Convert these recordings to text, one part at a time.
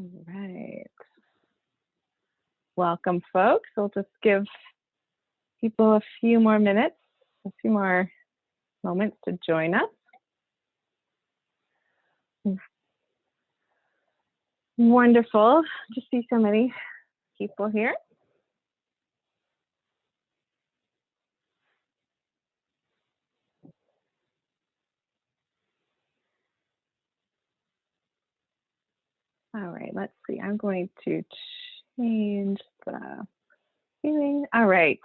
All right. Welcome, folks. We'll just give people a few more minutes, a few more moments to join us. Wonderful to see so many people here. All right, let's see. I'm going to change the viewing. All right.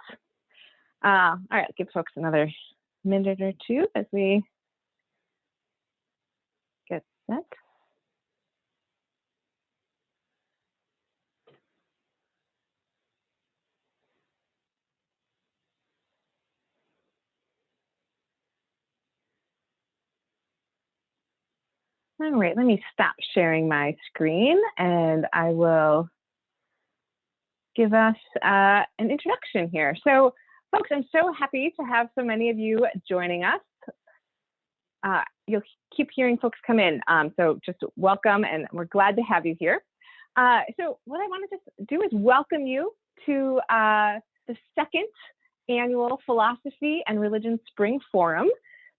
All right, give folks another minute or two as we get set. All right, let me stop sharing my screen and I will give us an introduction here. So folks, I'm so happy to have so many of you joining us. You'll keep hearing folks come in, so just welcome and we're glad to have you here. So what I want to just do is welcome you to the second annual Philosophy and Religion Spring Forum.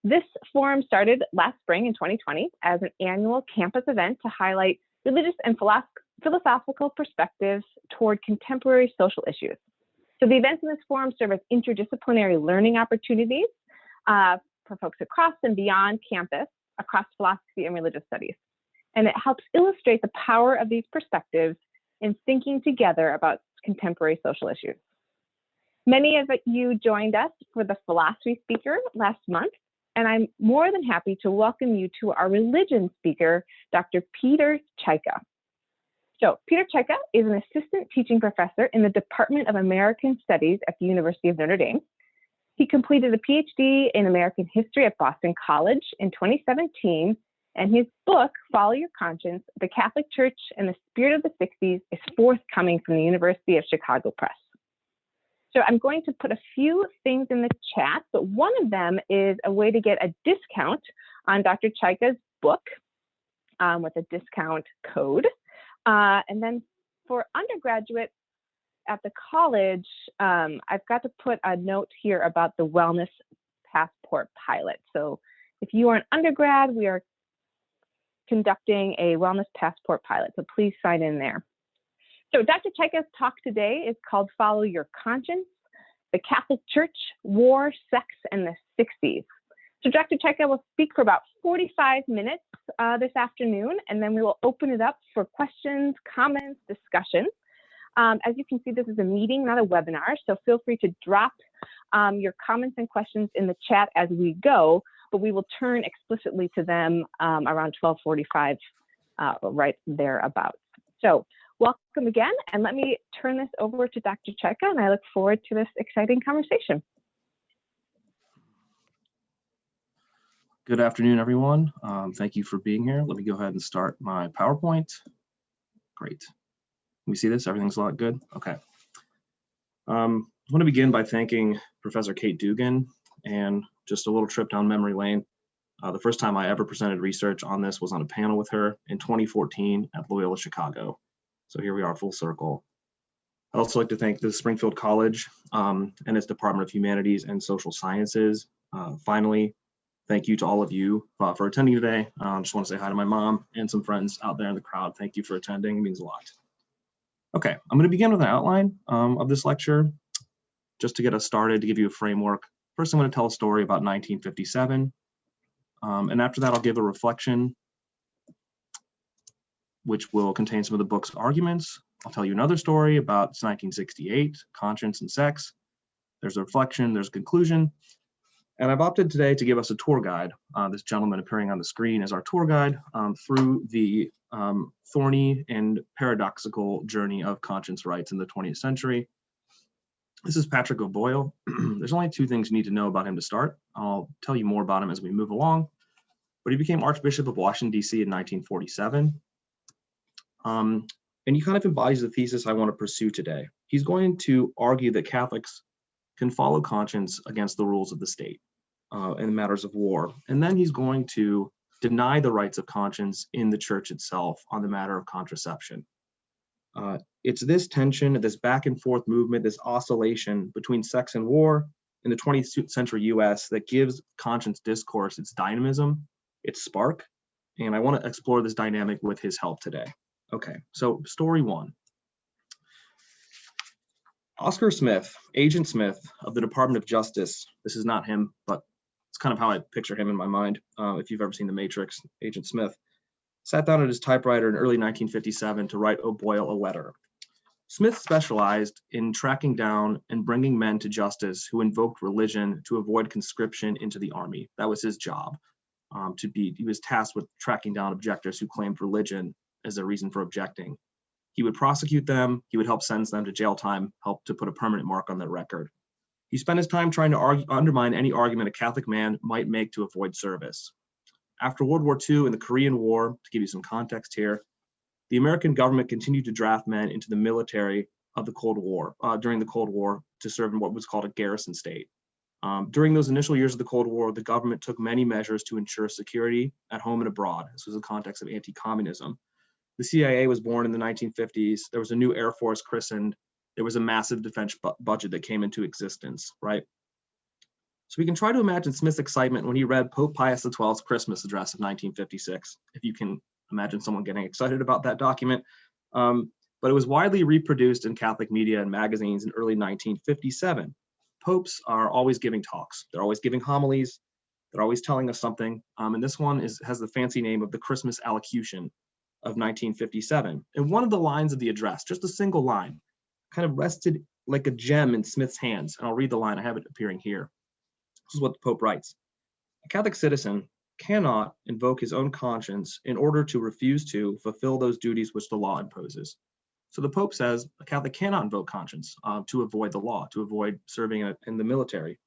This forum started last spring in 2020 as an annual campus event to highlight religious and philosophical perspectives toward contemporary social issues. So the events in this forum serve as interdisciplinary learning opportunities for folks across and beyond campus, across philosophy and religious studies. And it helps illustrate the power of these perspectives in thinking together about contemporary social issues. Many of you joined us for the philosophy speaker last month, and I'm more than happy to welcome you to our religion speaker, Dr. Peter Chaika. So Peter Chaika is an assistant teaching professor in the Department of American Studies at the University of Notre Dame. He completed a PhD in American History at Boston College in 2017, and his book, Follow Your Conscience, The Catholic Church and the Spirit of the 60s, is forthcoming from the University of Chicago Press. So I'm going to put a few things in the chat, but one of them is a way to get a discount on Dr. Chaika's book with a discount code. And then for undergraduate at the college, I've got to put a note here about the Wellness Passport pilot. So if you are an undergrad, we are conducting a Wellness Passport pilot, so please sign in there. So Dr. Chaika's talk today is called Follow Your Conscience, the Catholic Church, War, Sex, and the 60s. So Dr. Chaika will speak for about 45 minutes this afternoon, and then we will open it up for questions, comments, discussion. As you can see, this is a meeting, not a webinar, so feel free to drop your comments and questions in the chat as we go, but we will turn explicitly to them around 12:45, right thereabouts. So welcome again, and let me turn this over to Dr. Chaika, and I look forward to this exciting conversation. Good afternoon, everyone. Thank you for being here. Let me go ahead and start my PowerPoint. Great. Can we see this? Everything's a lot good? Okay. I want to begin by thanking Professor Kate Dugan and just a little trip down memory lane. The first time I ever presented research on this was on a panel with her in 2014 at Loyola Chicago. So here we are, full circle. I'd also like to thank the Springfield College and its Department of Humanities and Social Sciences. Finally, thank you to all of you for attending today. I just want to say hi to my mom and some friends out there in the crowd. Thank you for attending, it means a lot. Okay, I'm going to begin with an outline of this lecture, just to get us started, to give you a framework. First, I'm going to tell a story about 1957, and after that, I'll give a reflection, which will contain some of the book's arguments. I'll tell you another story about 1968, conscience and sex. There's a reflection, there's a conclusion, and I've opted today to give us a tour guide. This gentleman appearing on the screen is our tour guide through the thorny and paradoxical journey of conscience rights in the 20th century. This is Patrick O'Boyle. There's only two things you need to know about him to start. I'll tell you more about him as we move along. But he became Archbishop of Washington, D.C. in 1947. And he kind of embodies the thesis I want to pursue today. He's going to argue that Catholics can follow conscience against the rules of the state in matters of war. And then he's going to deny the rights of conscience in the church itself on the matter of contraception. It's this tension, this back and forth movement, this oscillation between sex and war in the 20th century US that gives conscience discourse its dynamism, its spark. And I want to explore this dynamic with his help today. Okay, so story one. Oscar Smith, Agent Smith of the Department of Justice, this is not him, but it's kind of how I picture him in my mind. If you've ever seen The Matrix, Agent Smith sat down at his typewriter in early 1957 to write O'Boyle a letter. Smith specialized in tracking down and bringing men to justice who invoked religion to avoid conscription into the army. That was his job. He was tasked with tracking down objectors who claimed religion as a reason for objecting. He would prosecute them, he would help sentence them to jail time, help to put a permanent mark on their record. He spent his time trying to undermine any argument a Catholic man might make to avoid service. After World War II and the Korean War, to give you some context here, the American government continued to draft men into the military of the Cold War, during the Cold War, to serve in what was called a garrison state. During those initial years of the Cold War, the government took many measures to ensure security at home and abroad. This was the context of anti-communism. The CIA was born in the 1950s. There was a new Air Force christened. There was a massive defense budget that came into existence, right? So we can try to imagine Smith's excitement when he read Pope Pius XII's Christmas address of 1956, if you can imagine someone getting excited about that document. But it was widely reproduced in Catholic media and magazines in early 1957. Popes are always giving talks. They're always giving homilies. They're always telling us something. And this one has the fancy name of the Christmas Allocution of 1957. And one of the lines of the address, just a single line, kind of rested like a gem in Smith's hands. And I'll read the line. I have it appearing here. This is what the Pope writes. A Catholic citizen cannot invoke his own conscience in order to refuse to fulfill those duties which the law imposes. So the Pope says a Catholic cannot invoke conscience to avoid the law, to avoid serving in the military.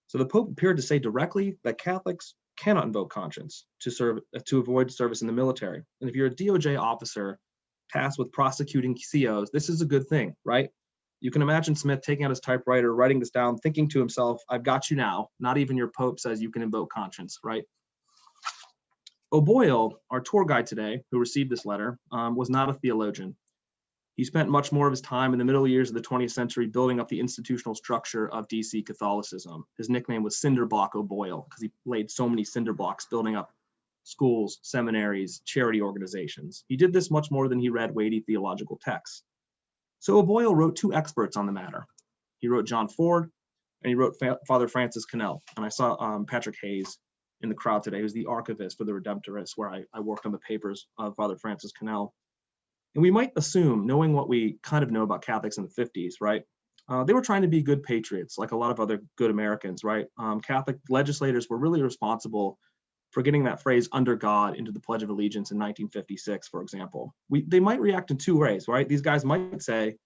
So the Pope appeared to say directly that Catholics cannot invoke conscience to avoid service in the military. And if you're a DOJ officer tasked with prosecuting COs, this is a good thing, right? You can imagine Smith taking out his typewriter, writing this down, thinking to himself, I've got you now. Not even your Pope says you can invoke conscience, right? O'Boyle, our tour guide today, who received this letter, was not a theologian. He spent much more of his time in the middle years of the 20th century building up the institutional structure of DC Catholicism. His nickname was Cinderblock O'Boyle because he laid so many cinder blocks building up schools, seminaries, charity organizations. He did this much more than he read weighty theological texts. So O'Boyle wrote two experts on the matter. He wrote John Ford and he wrote Father Francis Cannell. And I saw Patrick Hayes in the crowd today, who's the archivist for the Redemptorists, where I worked on the papers of Father Francis Cannell. And we might assume, knowing what we kind of know about Catholics in the 50s, right? They were trying to be good patriots, like a lot of other good Americans, right? Catholic legislators were really responsible for getting that phrase "under God" into the Pledge of Allegiance in 1956, for example. They might react in two ways, right? These guys might say,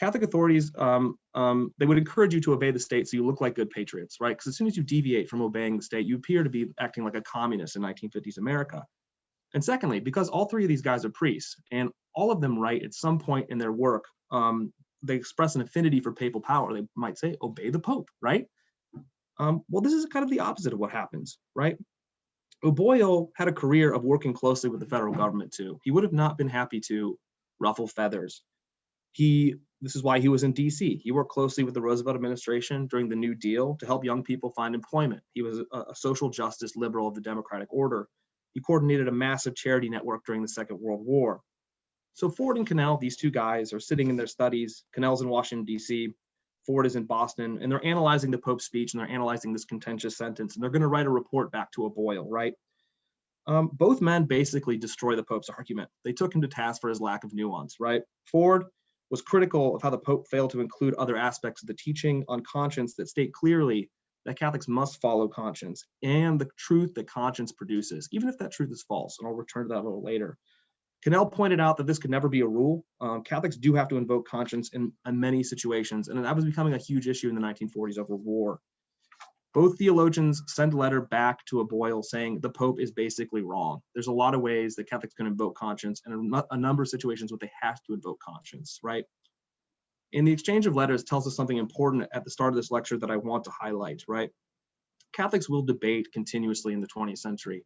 Catholic authorities, they would encourage you to obey the state so you look like good patriots, right? Because as soon as you deviate from obeying the state, you appear to be acting like a communist in 1950s America. And secondly, because all three of these guys are priests, and all of them write at some point in their work, they express an affinity for papal power. They might say, obey the Pope, right? Well, this is kind of the opposite of what happens, right? O'Boyle had a career of working closely with the federal government too. He would have not been happy to ruffle feathers. This is why he was in DC. He worked closely with the Roosevelt administration during the New Deal to help young people find employment. He was a social justice liberal of the Democratic order. He coordinated a massive charity network during the Second World War. So Ford and Cannell, these two guys, are sitting in their studies. Cannell's in Washington, D.C. Ford is in Boston, and they're analyzing the Pope's speech, and they're analyzing this contentious sentence, and they're going to write a report back to O'Boyle, right? Both men basically destroy the Pope's argument. They took him to task for his lack of nuance, right? Ford was critical of how the Pope failed to include other aspects of the teaching on conscience that state clearly that Catholics must follow conscience and the truth that conscience produces, even if that truth is false, and I'll return to that a little later. Cannell pointed out that this could never be a rule. Catholics do have to invoke conscience in many situations, and that was becoming a huge issue in the 1940s over war. Both theologians send a letter back to O'Boyle saying the Pope is basically wrong. There's a lot of ways that Catholics can invoke conscience, and a number of situations where they have to invoke conscience, right? And the exchange of letters tells us something important at the start of this lecture that I want to highlight, right? Catholics will debate continuously in the 20th century.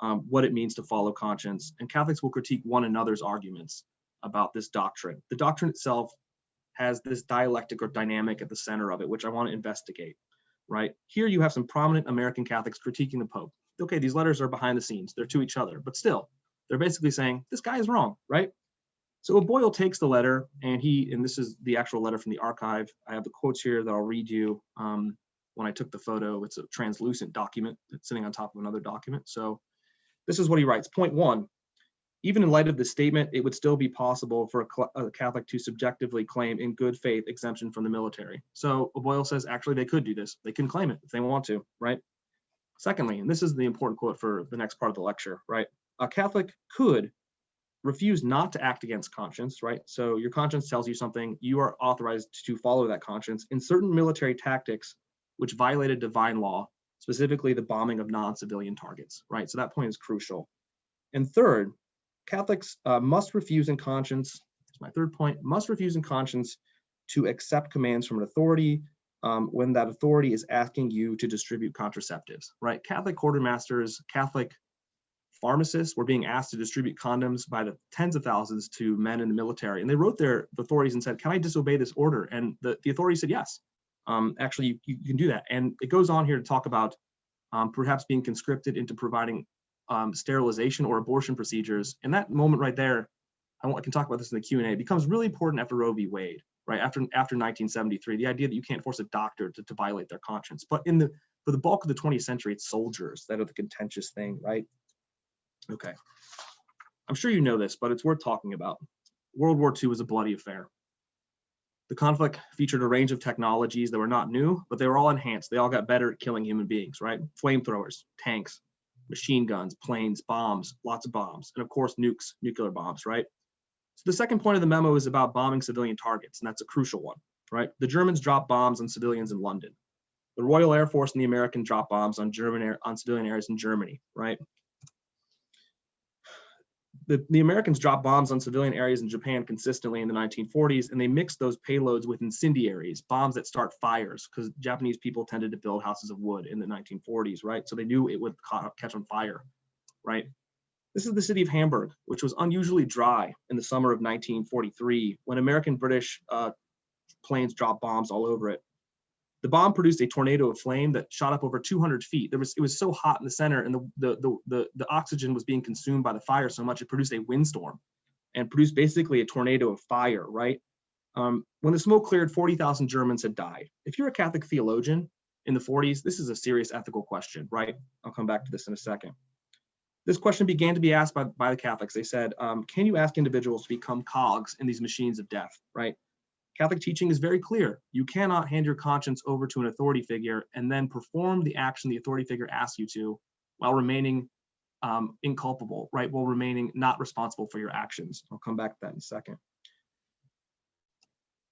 what it means to follow conscience. And Catholics will critique one another's arguments about this doctrine. The doctrine itself has this dialectic or dynamic at the center of it, which I want to investigate, right? Here you have some prominent American Catholics critiquing the Pope. Okay, these letters are behind the scenes. They're to each other, but still, they're basically saying, this guy is wrong, right? So O'Boyle takes the letter, and this is the actual letter from the archive. I have the quotes here that I'll read you. When I took the photo, it's a translucent document that's sitting on top of another document. So this is what he writes. Point 1, even in light of this statement, it would still be possible for a Catholic to subjectively claim in good faith exemption from the military. So O'Boyle says, actually, they could do this. They can claim it if they want to, right? Secondly, and this is the important quote for the next part of the lecture, right? A Catholic could refuse not to act against conscience, right? So your conscience tells you something, you are authorized to follow that conscience in certain military tactics which violated divine law, specifically the bombing of non-civilian targets, right? So that point is crucial. And third, Catholics must refuse in conscience, that's my third point, must refuse in conscience to accept commands from an authority when that authority is asking you to distribute contraceptives, right? Catholic quartermasters, Catholic pharmacists were being asked to distribute condoms by the tens of thousands to men in the military. And they wrote their authorities and said, can I disobey this order? And the authority said, yes, actually you can do that. And it goes on here to talk about perhaps being conscripted into providing sterilization or abortion procedures. And that moment right there, I can talk about this in the Q&A, becomes really important after Roe v. Wade, right? After 1973, the idea that you can't force a doctor to violate their conscience. But for the bulk of the 20th century, it's soldiers that are the contentious thing, right? Okay, I'm sure you know this, but it's worth talking about. World War II was a bloody affair. The conflict featured a range of technologies that were not new, but they were all enhanced. They all got better at killing human beings, right? Flamethrowers, tanks, machine guns, planes, bombs, lots of bombs, and of course nukes, nuclear bombs, right? So the second point of the memo is about bombing civilian targets, and that's a crucial one, right? The Germans dropped bombs on civilians in London. The Royal Air Force and the American dropped bombs on civilian areas in Germany, right? The Americans dropped bombs on civilian areas in Japan consistently in the 1940s, and they mixed those payloads with incendiaries, bombs that start fires, because Japanese people tended to build houses of wood in the 1940s, right? So they knew it would catch on fire, right? This is the city of Hamburg, which was unusually dry in the summer of 1943 when American-British planes dropped bombs all over it. The bomb produced a tornado of flame that shot up over 200 feet. It was so hot in the center, and the oxygen was being consumed by the fire so much it produced a windstorm and produced basically a tornado of fire, right? When the smoke cleared, 40,000 Germans had died. If you're a Catholic theologian in the 40s, this is a serious ethical question, right? I'll come back to this in a second. This question began to be asked by the Catholics. They said, can you ask individuals to become cogs in these machines of death, right? Catholic teaching is very clear. You cannot hand your conscience over to an authority figure and then perform the action the authority figure asks you to while remaining inculpable, right? While remaining not responsible for your actions. I'll come back to that in a second.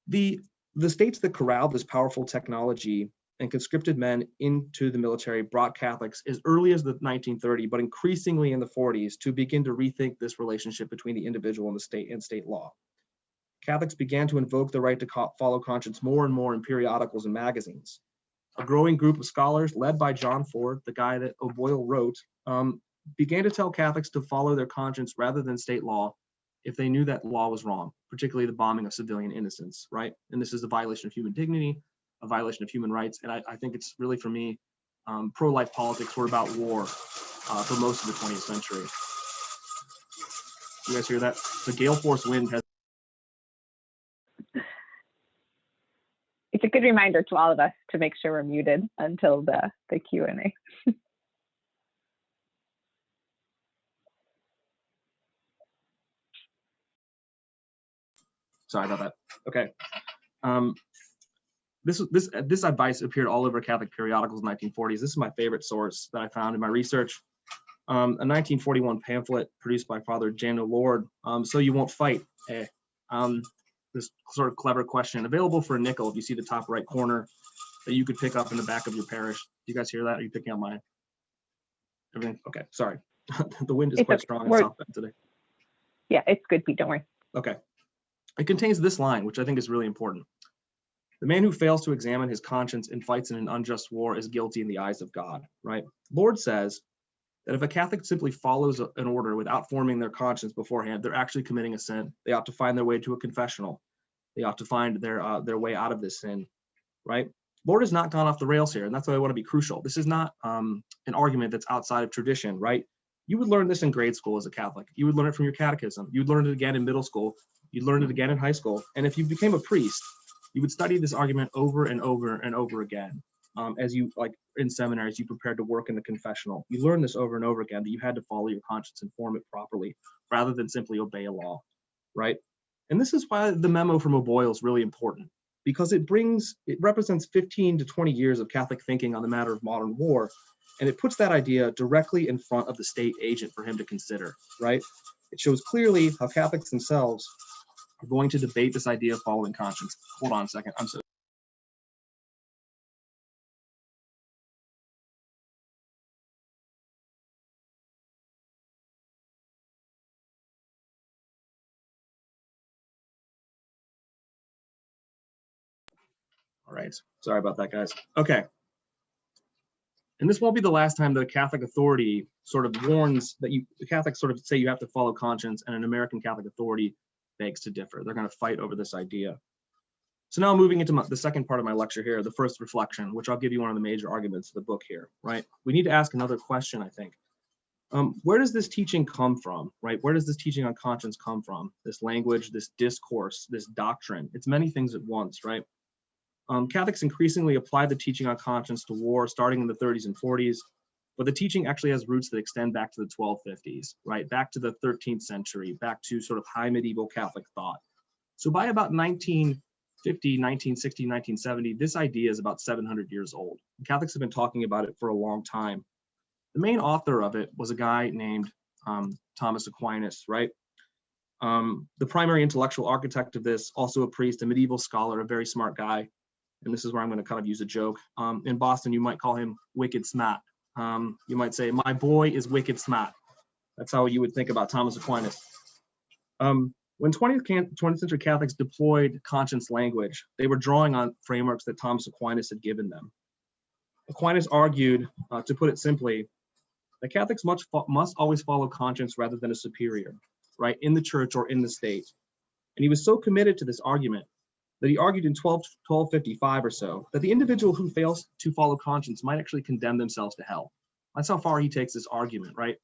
The states that corralled this powerful technology and conscripted men into the military brought Catholics as early as the 1930s, but increasingly in the 40s, to begin to rethink this relationship between the individual and the state and state law. Catholics began to invoke the right to follow conscience more and more in periodicals and magazines. A growing group of scholars, led by John Ford, the guy that O'Boyle wrote, began to tell Catholics to follow their conscience rather than state law if they knew that law was wrong, particularly the bombing of civilian innocents, right? And this is a violation of human dignity, a violation of human rights. And I think it's really, for me, pro-life politics were about war for most of the 20th century. You guys hear that? The gale force wind has. It's a good reminder to all of us to make sure we're muted until the Q&A. Sorry about that. Okay. This advice appeared all over Catholic periodicals in the 1940s. This is my favorite source that I found in my research. A 1941 pamphlet produced by Father Jano Lord, So You Won't Fight. This sort of clever question, available for a nickel if you see the top right corner, that you could pick up in the back of your parish. Do you guys hear that? Are you picking up mine? Everything? Okay, sorry. The wind is quite strong in South Bend today. Yeah, it's good, Pete, don't worry. Okay. It contains this line, which I think is really important. The man who fails to examine his conscience and fights in an unjust war is guilty in the eyes of God, right? Lord says that if a Catholic simply follows an order without forming their conscience beforehand, they're actually committing a sin. They ought to find their way to a confessional. They ought to find their way out of this sin, right? Lord has not gone off the rails here, and that's why I want to be crucial. This is not an argument that's outside of tradition, right? You would learn this in grade school as a Catholic. You would learn it from your catechism. You'd learn it again in middle school. You'd learn it again in high school. And if you became a priest, you would study this argument over and over and over again. As you, like in seminaries, you prepared to work in the confessional. You learn this over and over again, that you had to follow your conscience and form it properly, rather than simply obey a law, right? And this is why the memo from O'Boyle is really important, because it represents 15 to 20 years of Catholic thinking on the matter of modern war, and it puts that idea directly in front of the state agent for him to consider, right? It shows clearly how Catholics themselves are going to debate this idea of following conscience. Hold on a second, I'm so. All right, sorry about that, guys. Okay. And this won't be the last time the Catholic authority sort of warns that the Catholics sort of say you have to follow conscience, and an American Catholic authority begs to differ. They're going to fight over this idea. So now moving into the second part of my lecture here, the first reflection, which I'll give you one of the major arguments of the book here, right? We need to ask another question, I think. Where does this teaching come from, right? Where does this teaching on conscience come from? This language, this discourse, this doctrine, it's many things at once, right? Catholics increasingly apply the teaching on conscience to war starting in the 30s and 40s, but the teaching actually has roots that extend back to the 1250s, right? Back to the 13th century, back to sort of high medieval Catholic thought. So by about 1950, 1960, 1970, this idea is about 700 years old. Catholics have been talking about it for a long time. The main author of it was a guy named Thomas Aquinas, right? The primary intellectual architect of this, also a priest, a medieval scholar, a very smart guy. And this is where I'm going to kind of use a joke. In Boston, you might call him wicked smart. You might say, my boy is wicked smart. That's how you would think about Thomas Aquinas. When 20th century Catholics deployed conscience language, they were drawing on frameworks that Thomas Aquinas had given them. Aquinas argued, to put it simply, that Catholics must always follow conscience rather than a superior, right, in the church or in the state. And he was so committed to this argument that he argued in 1255 or so that the individual who fails to follow conscience might actually condemn themselves to hell. That's how far he takes this argument, right?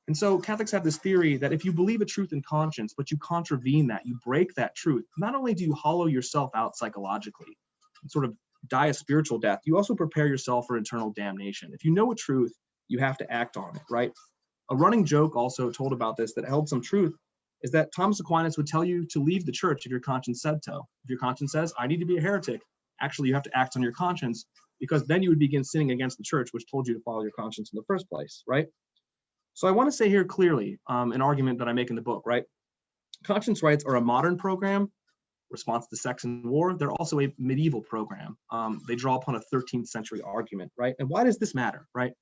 And so Catholics have this theory that if you believe a truth in conscience, but you contravene that, you break that truth, not only do you hollow yourself out psychologically, and sort of die a spiritual death, you also prepare yourself for eternal damnation. If you know a truth, you have to act on it, right? A running joke also told about this that held some truth is that Thomas Aquinas would tell you to leave the church if your conscience said so. If your conscience says, I need to be a heretic, actually you have to act on your conscience, because then you would begin sinning against the church, which told you to follow your conscience in the first place, right? So I want to say here clearly, an argument that I make in the book, right? Conscience rights are a modern program, response to sex and war. They're also a medieval program. They draw upon a 13th century argument, right? And why does this matter, right?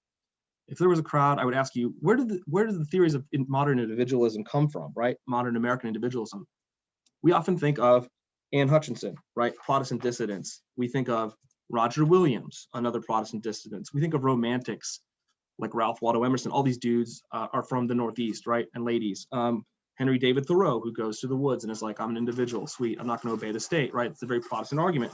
If there was a crowd, I would ask you, where do the theories of modern individualism come from, right? Modern American individualism. We often think of Anne Hutchinson, right? Protestant dissidents. We think of Roger Williams, another Protestant dissident. We think of romantics like Ralph Waldo Emerson. All these dudes are from the Northeast, right? And ladies. Henry David Thoreau, who goes to the woods and is like, I'm an individual, sweet, I'm not going to obey the state, right? It's a very Protestant argument.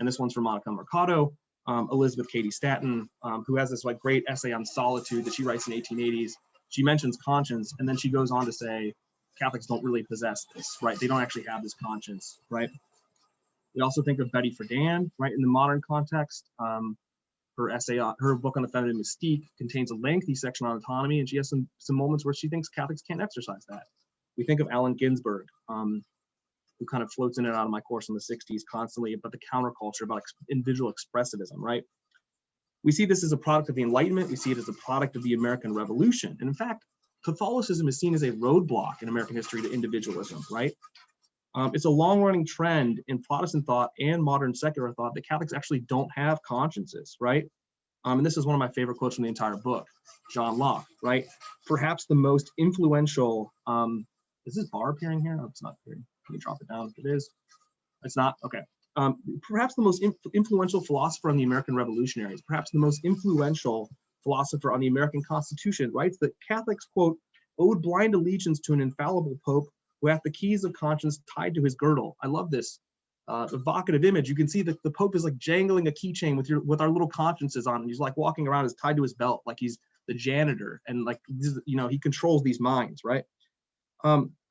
And this one's from Monica Mercado. Elizabeth Cady Statten, who has this like great essay on solitude that she writes in the 1880s. She mentions conscience, and then she goes on to say Catholics don't really possess this, right? They don't actually have this conscience, right? We also think of Betty Friedan, right? In the modern context, her essay, her book on the feminine mystique contains a lengthy section on autonomy, and she has some moments where she thinks Catholics can't exercise that. We think of Allen Ginsberg, who kind of floats in and out of my course in the 60s constantly about the counterculture, about individual expressivism, right? We see this as a product of the Enlightenment. We see it as a product of the American Revolution. And in fact, Catholicism is seen as a roadblock in American history to individualism, right? It's a long-running trend in Protestant thought and modern secular thought that Catholics actually don't have consciences, right? And this is one of my favorite quotes from the entire book, John Locke, right? Perhaps the most influential, is this bar appearing here? No, it's not appearing. Let me drop it down if it is. It's not, okay. Perhaps the most influential philosopher in the American revolutionaries, perhaps the most influential philosopher on the American Constitution, writes that Catholics, quote, owed blind allegiance to an infallible pope who hath the keys of conscience tied to his girdle. I love this evocative image. You can see that the pope is like jangling a keychain with our little consciences on, and he's like walking around, is tied to his belt, like he's the janitor, and like, you know, he controls these minds, right?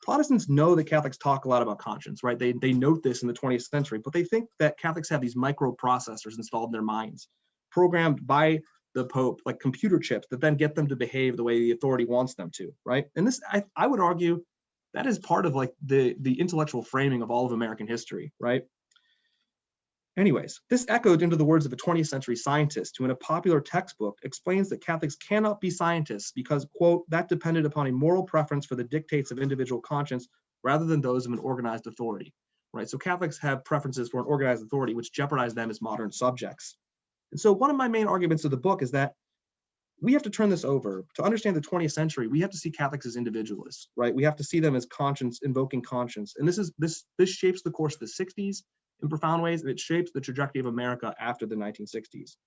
Protestants know that Catholics talk a lot about conscience, right? They note this in the 20th century, but they think that Catholics have these microprocessors installed in their minds, programmed by the Pope, like computer chips that then get them to behave the way the authority wants them to, right? And this, I would argue, that is part of like the intellectual framing of all of American history, right? Anyways, this echoed into the words of a 20th century scientist who in a popular textbook explains that Catholics cannot be scientists because, quote, that depended upon a moral preference for the dictates of individual conscience rather than those of an organized authority, right? So Catholics have preferences for an organized authority, which jeopardize them as modern subjects. And so one of my main arguments of the book is that we have to turn this over. To understand the 20th century, we have to see Catholics as individualists, right? We have to see them as conscience, invoking conscience. And this shapes the course of the 60s in profound ways, and it shapes the trajectory of America after the 1960s.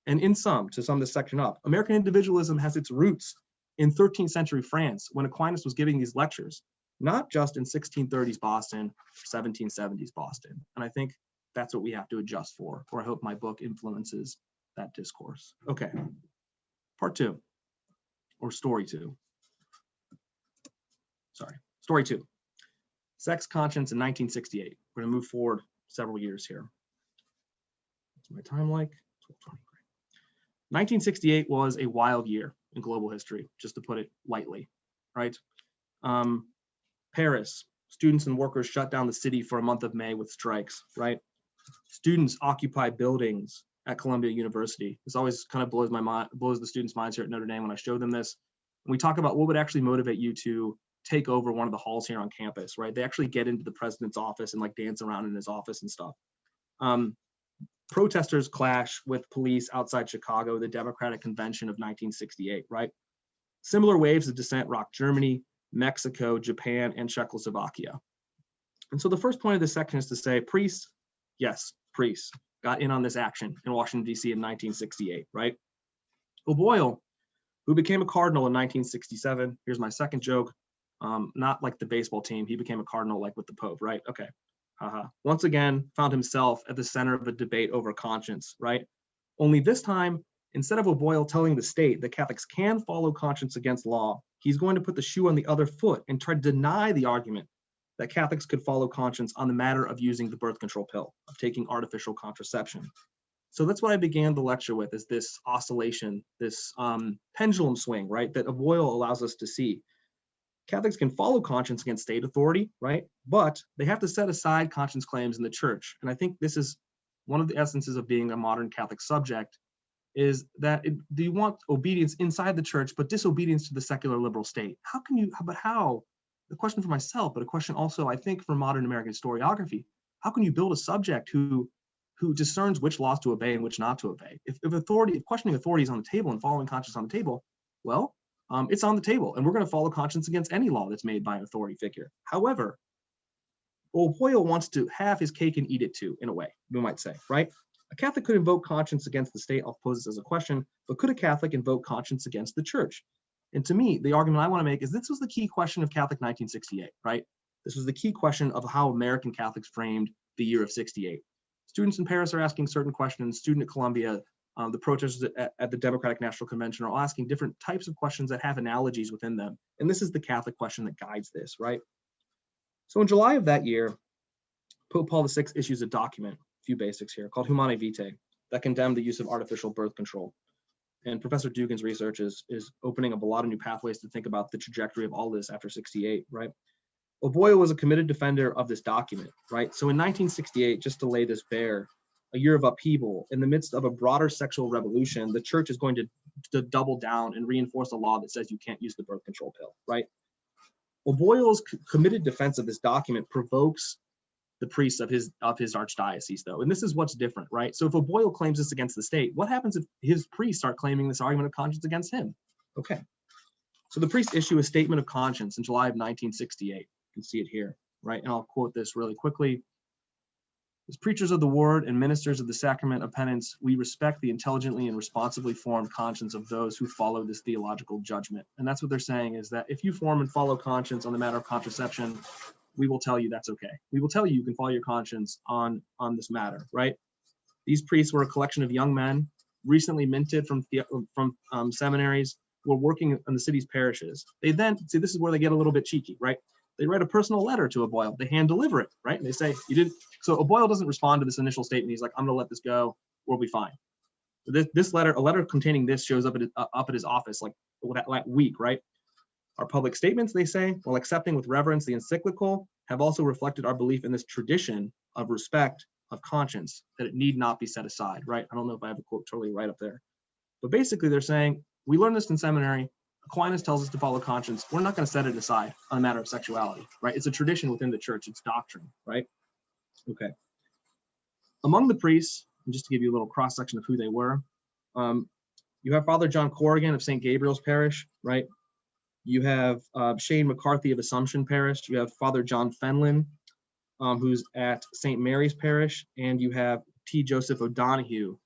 And to sum this section up, American individualism has its roots in 13th century France when Aquinas was giving these lectures, not just in 1630s Boston, 1770s Boston. And I think that's what we have to adjust for, or I hope my book influences that discourse. Okay, part 2, or story 2. Story 2. Sex conscience in 1968. We're gonna move forward several years here. What's my time like? 12:20. 1968 was a wild year in global history, just to put it lightly, right? Paris, students and workers shut down the city for a month of May with strikes, right? Students occupy buildings at Columbia University. This always kind of blows the students' minds here at Notre Dame when I show them this. When we talk about what would actually motivate you to take over one of the halls here on campus, right? They actually get into the president's office and like dance around in his office and stuff. Protesters clash with police outside Chicago, the Democratic Convention of 1968, right? Similar waves of dissent rocked Germany, Mexico, Japan, and Czechoslovakia. And so the first point of this section is to say priests, yes, priests got in on this action in Washington, D.C. in 1968, right? O'Boyle, who became a cardinal in 1967, here's my second joke, not like the baseball team, he became a cardinal like with the Pope, right? Okay. Once again, found himself at the center of a debate over conscience, right? Only this time, instead of O'Boyle telling the state that Catholics can follow conscience against law, he's going to put the shoe on the other foot and try to deny the argument that Catholics could follow conscience on the matter of using the birth control pill, of taking artificial contraception. So that's what I began the lecture with, is this oscillation, this pendulum swing, right, that O'Boyle allows us to see. Catholics can follow conscience against state authority, right? But they have to set aside conscience claims in the church. And I think this is one of the essences of being a modern Catholic subject, is that you want obedience inside the church, but disobedience to the secular liberal state. How? The question for myself, but a question also, I think, for modern American historiography, how can you build a subject who discerns which laws to obey and which not to obey? If questioning authority is on the table and following conscience on the table, well, it's on the table, and we're going to follow conscience against any law that's made by an authority figure. However, O'Boyle wants to have his cake and eat it too, in a way, we might say, right? A Catholic could invoke conscience against the state. I'll pose this as a question, but could a Catholic invoke conscience against the church? And to me, the argument I want to make is this was the key question of Catholic 1968, right? This was the key question of how American Catholics framed the year of 68. Students in Paris are asking certain questions. Student at Columbia, the protesters at the Democratic National Convention are all asking different types of questions that have analogies within them. And this is the Catholic question that guides this, right? So in July of that year, Pope Paul VI issues a document, a few basics here, called Humanae Vitae, that condemned the use of artificial birth control. And Professor Dugan's research is opening up a lot of new pathways to think about the trajectory of all this after 68, right? O'Boyle was a committed defender of this document, right? So in 1968, just to lay this bare, a year of upheaval, in the midst of a broader sexual revolution, the church is going to double down and reinforce a law that says you can't use the birth control pill, right? O'Boyle's committed defense of this document provokes the priests of his archdiocese, though. And this is what's different, right? So if O'Boyle claims this against the state, what happens if his priests start claiming this argument of conscience against him? Okay. So the priests issue a statement of conscience in July of 1968. You can see it here, right? And I'll quote this really quickly. As preachers of the word and ministers of the sacrament of penance, we respect the intelligently and responsibly formed conscience of those who follow this theological judgment. And that's what they're saying, is that if you form and follow conscience on the matter of contraception, we will tell you that's okay. We will tell you you can follow your conscience on this matter, right? These priests were a collection of young men recently minted from seminaries who were working in the city's parishes. They then, see, this is where they get a little bit cheeky, right? They write a personal letter to O'Boyle. They hand deliver it, right? And they say, you didn't. So O'Boyle doesn't respond to this initial statement. He's like, I'm going to let this go. We'll be fine. So this letter, a letter containing this, shows up at his office like that week, right? Our public statements, they say, while accepting with reverence the encyclical, have also reflected our belief in this tradition of respect of conscience, that it need not be set aside, right? I don't know if I have a quote totally right up there. But basically they're saying, we learned this in seminary. Aquinas tells us to follow conscience. We're not going to set it aside on a matter of sexuality, right? It's a tradition within the church. It's doctrine, right? Okay. Among the priests, and just to give you a little cross-section of who they were, you have Father John Corrigan of St. Gabriel's Parish, right? You have Shane McCarthy of Assumption Parish. You have Father John Fenlon, who's at St. Mary's Parish. And you have T. Joseph O'Donohue.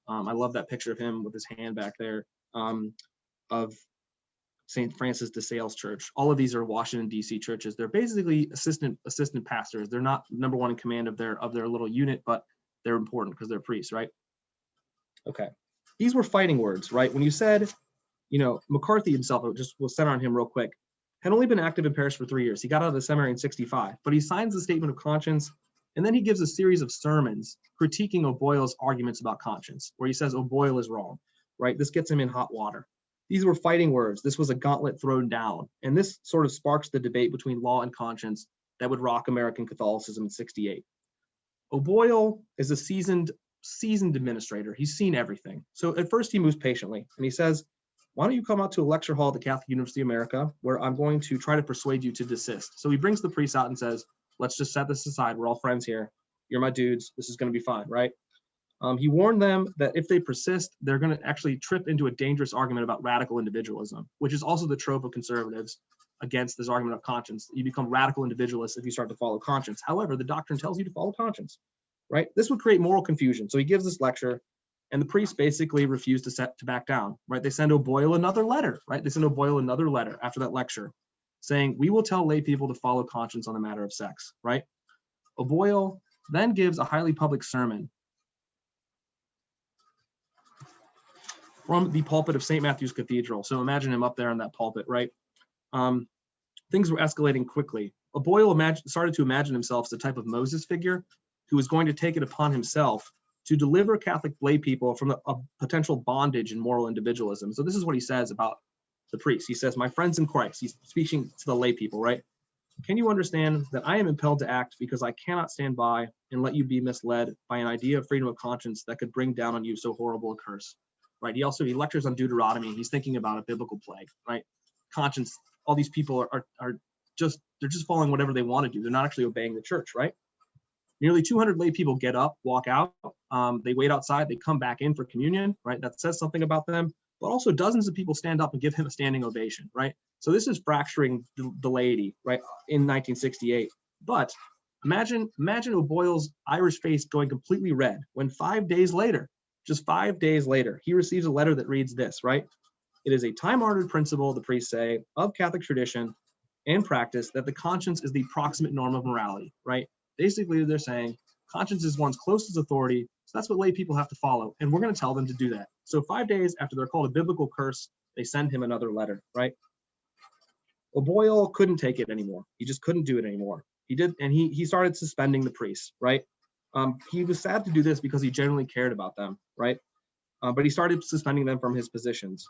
I love that picture of him with his hand back there, of St. Francis de Sales Church. All of these are Washington, D.C. churches. They're basically assistant pastors. They're not number one in command of their little unit, but they're important because they're priests, right? Okay. These were fighting words, right? When you said, McCarthy himself, we'll center on him real quick, had only been active in parish for 3 years. He got out of the seminary in 65, but he signs the statement of conscience, and then he gives a series of sermons critiquing O'Boyle's arguments about conscience, where he says O'Boyle is wrong, right? This gets him in hot water. These were fighting words. This was a gauntlet thrown down. And this sort of sparks the debate between law and conscience that would rock American Catholicism in 68. O'Boyle is a seasoned administrator. He's seen everything. So at first he moves patiently and he says, why don't you come out to a lecture hall at the Catholic University of America where I'm going to try to persuade you to desist. So he brings the priests out and says, let's just set this aside. We're all friends here. You're my dudes. This is going to be fine, right? He warned them that if they persist, they're going to actually trip into a dangerous argument about radical individualism, which is also the trope of conservatives against this argument of conscience. You become radical individualists if you start to follow conscience. However, the doctrine tells you to follow conscience, right? This would create moral confusion. So he gives this lecture, and the priests basically refuse to back down, right? They send O'Boyle another letter, right? They send O'Boyle another letter after that lecture saying, we will tell lay people to follow conscience on the matter of sex, right? O'Boyle then gives a highly public sermon from the pulpit of St. Matthew's Cathedral. So imagine him up there on that pulpit, right? Things were escalating quickly. O'Boyle started to imagine himself as a type of Moses figure who was going to take it upon himself to deliver Catholic lay people from a potential bondage in moral individualism. So this is what he says about the priests. He says, my friends in Christ, he's speaking to the lay people, right? Can you understand that I am impelled to act because I cannot stand by and let you be misled by an idea of freedom of conscience that could bring down on you so horrible a curse? Right. He lectures on Deuteronomy. He's thinking about a biblical plague, right? Conscience. All these people are just following whatever they want to do. They're not actually obeying the church, right? Nearly 200 lay people get up, walk out. They wait outside. They come back in for communion, right? That says something about them. But also dozens of people stand up and give him a standing ovation, right? So this is fracturing the laity, right? In 1968. But imagine O'Boyle's Irish face going completely red when 5 days later, just 5 days later, he receives a letter that reads this, right? It is a time-honored principle, the priests say, of Catholic tradition and practice that the conscience is the proximate norm of morality, right? Basically, they're saying conscience is one's closest authority, so that's what lay people have to follow, and we're going to tell them to do that. So 5 days after they're called a biblical curse, they send him another letter, right? O'Boyle couldn't take it anymore. He just couldn't do it anymore. He did, and he started suspending the priests, right? He was sad to do this because he genuinely cared about them, right? But he started suspending them from his positions.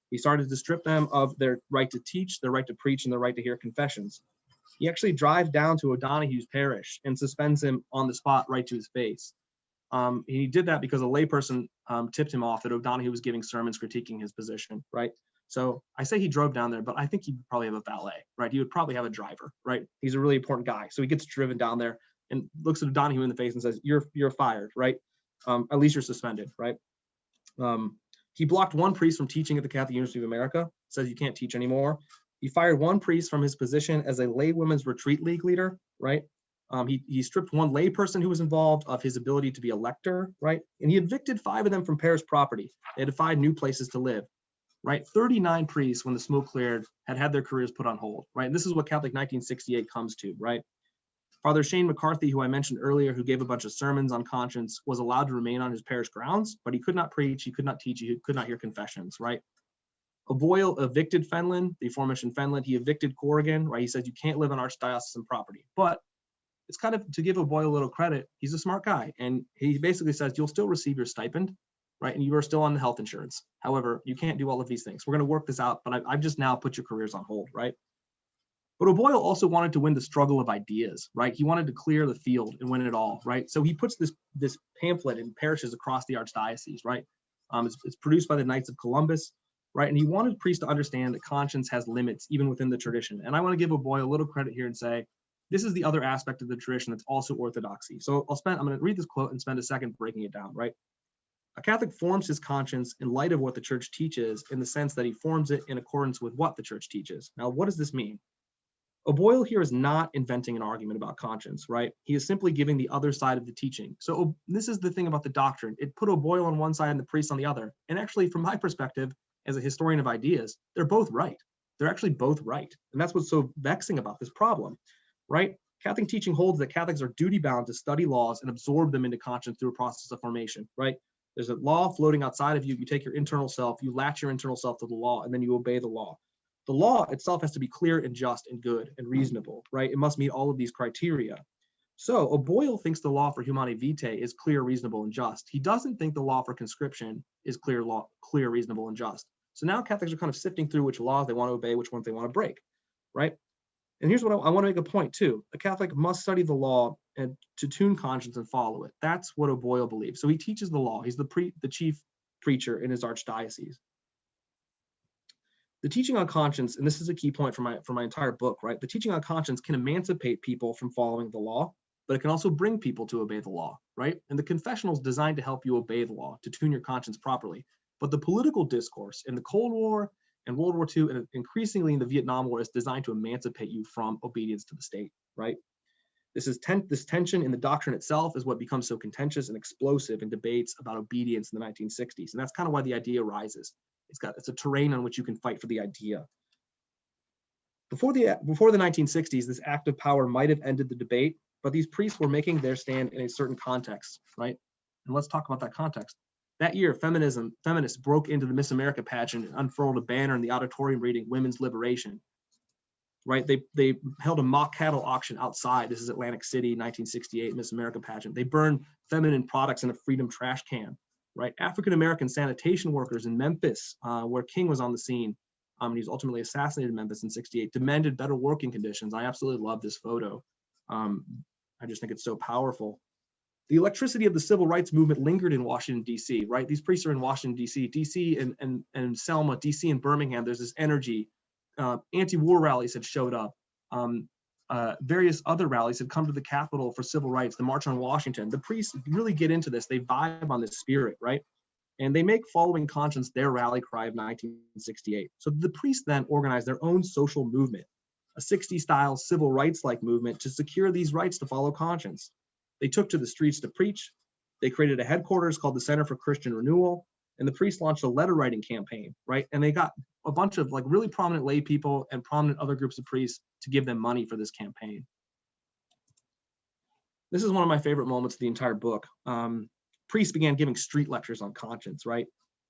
He started to strip them of their right to teach, their right to preach, and their right to hear confessions. He actually drives down to O'Donohue's parish and suspends him on the spot right to his face. He did that because a layperson tipped him off that O'Donohue was giving sermons critiquing his position, right? So I say he drove down there, but I think he'd probably have a valet, right? He would probably have a driver, right? He's a really important guy. So he gets driven down there and looks at O'Donohue in the face and says, you're fired, right? At least you're suspended, right? He blocked one priest from teaching at the Catholic University of America, says you can't teach anymore. He fired one priest from his position as a lay women's retreat league leader, right? He stripped one layperson who was involved of his ability to be a lector, right? And he evicted 5 of them from parish property. They had to find new places to live, right? 39 priests, when the smoke cleared, had their careers put on hold, right? And this is what Catholic 1968 comes to, right? Father Shane Mccarthy, who I mentioned earlier, who gave a bunch of sermons on conscience, was allowed to remain on his parish grounds, but he could not preach, he could not teach, he could not hear confessions, right? O'Boyle evicted Fenlon, the aforementioned Fenlon. He evicted Corrigan, right? He said, you can't live on archdiocesan property. But it's kind of, to give O'Boyle a little credit, he's a smart guy. And he basically says, you'll still receive your stipend, right? And you are still on the health insurance. However, you can't do all of these things. We're going to work this out, but I've just now put your careers on hold, right? But O'Boyle also wanted to win the struggle of ideas, right? He wanted to clear the field and win it all, right? So he puts this pamphlet in parishes across the archdiocese, right? It's produced by the Knights of Columbus, right? And he wanted priests to understand that conscience has limits even within the tradition. And I want to give O'Boyle a little credit here and say, this is the other aspect of the tradition that's also orthodoxy. So I'm going to read this quote and spend a second breaking it down, right? A Catholic forms his conscience in light of what the church teaches, in the sense that he forms it in accordance with what the church teaches. Now, what does this mean? O'Boyle here is not inventing an argument about conscience, right? He is simply giving the other side of the teaching. So this is the thing about the doctrine. It put O'Boyle on one side and the priest on the other. And actually, from my perspective, as a historian of ideas, they're both right. They're actually both right. And that's what's so vexing about this problem, right? Catholic teaching holds that Catholics are duty-bound to study laws and absorb them into conscience through a process of formation, right? There's a law floating outside of you. You take your internal self, you latch your internal self to the law, and then you obey the law. The law itself has to be clear and just and good and reasonable, right? It must meet all of these criteria. So O'Boyle thinks the law for Humanae Vitae is clear, reasonable, and just. He doesn't think the law for conscription is clear, reasonable, and just. So now Catholics are kind of sifting through which laws they want to obey, which ones they want to break, right? And here's what I want to make a point too. A Catholic must study the law and to tune conscience and follow it. That's what O'Boyle believes. So he teaches the law. He's the chief preacher in his archdiocese. The teaching on conscience, and this is a key point for my entire book, right? The teaching on conscience can emancipate people from following the law, but it can also bring people to obey the law, right? And the confessional is designed to help you obey the law, to tune your conscience properly. But the political discourse in the Cold War and World War II, and increasingly in the Vietnam War, is designed to emancipate you from obedience to the state, right? This tension in the doctrine itself is what becomes so contentious and explosive in debates about obedience in the 1960s. And that's kind of why the idea rises. It's a terrain on which you can fight for the idea. Before the 1960s, this act of power might have ended the debate, but these priests were making their stand in a certain context, right? And let's talk about that context. That year, feminists broke into the Miss America pageant and unfurled a banner in the auditorium reading "Women's Liberation." Right? They held a mock cattle auction outside. This is Atlantic City, 1968 Miss America pageant. They burned feminine products in a Freedom trash can. Right? African-American sanitation workers in Memphis, where King was on the scene, and he was ultimately assassinated in Memphis in '68, demanded better working conditions. I absolutely love this photo. I just think it's so powerful. The electricity of the civil rights movement lingered in Washington, D.C., right? These priests are in Washington, D.C. and Selma, D.C. and Birmingham. There's this energy. Anti-war rallies had showed up. Various other rallies had come to the Capitol for civil rights, the March on Washington. The priests really get into this. They vibe on this spirit, right? And they make following conscience their rally cry of 1968. So the priests then organized their own social movement, a 60s-style civil rights-like movement to secure these rights to follow conscience. They took to the streets to preach. They created a headquarters called the Center for Christian Renewal, and the priests launched a letter-writing campaign, right? And they got a bunch of like really prominent lay people and prominent other groups of priests to give them money for this campaign. This is one of my favorite moments of the entire book. Priests began giving street lectures on conscience, right?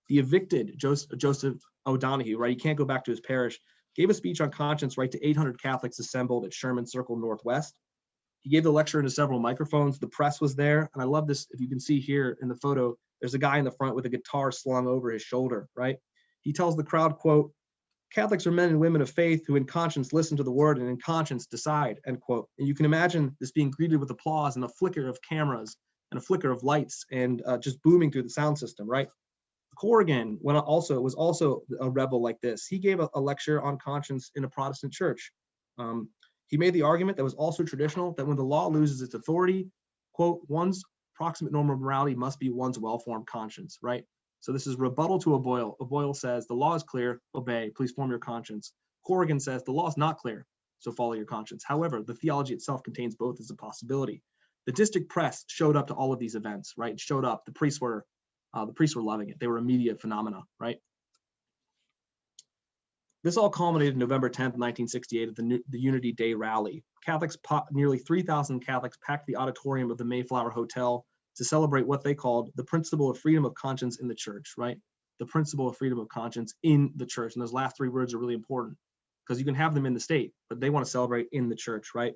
The evicted Joseph O'Donoghue, right? He can't go back to his parish, gave a speech on conscience, right, to 800 Catholics assembled at Sherman Circle Northwest. He gave the lecture into several microphones. The press was there. And I love this. If you can see here in the photo, there's a guy in the front with a guitar slung over his shoulder, right? He tells the crowd, quote, "Catholics are men and women of faith who in conscience listen to the word and in conscience decide," end quote. And you can imagine this being greeted with applause and a flicker of cameras and a flicker of lights and just booming through the sound system, right? Corrigan was also a rebel like this. He gave a lecture on conscience in a Protestant church. He made the argument that was also traditional, that when the law loses its authority, quote, "one's proximate norm of morality must be one's well-formed conscience," right? So this is rebuttal to O'Boyle. O'Boyle says, the law is clear, obey, please form your conscience. Corrigan says, the law is not clear, so follow your conscience. However, the theology itself contains both as a possibility. The district press showed up to all of these events, right? Showed up. The priests were loving it. They were immediate phenomena, right? This all culminated November 10th, 1968 at the Unity Day rally. Nearly 3,000 Catholics packed the auditorium of the Mayflower Hotel to celebrate what they called the principle of freedom of conscience in the church, right? The principle of freedom of conscience in the church. And those last three words are really important because you can have them in the state, but they want to celebrate in the church, right?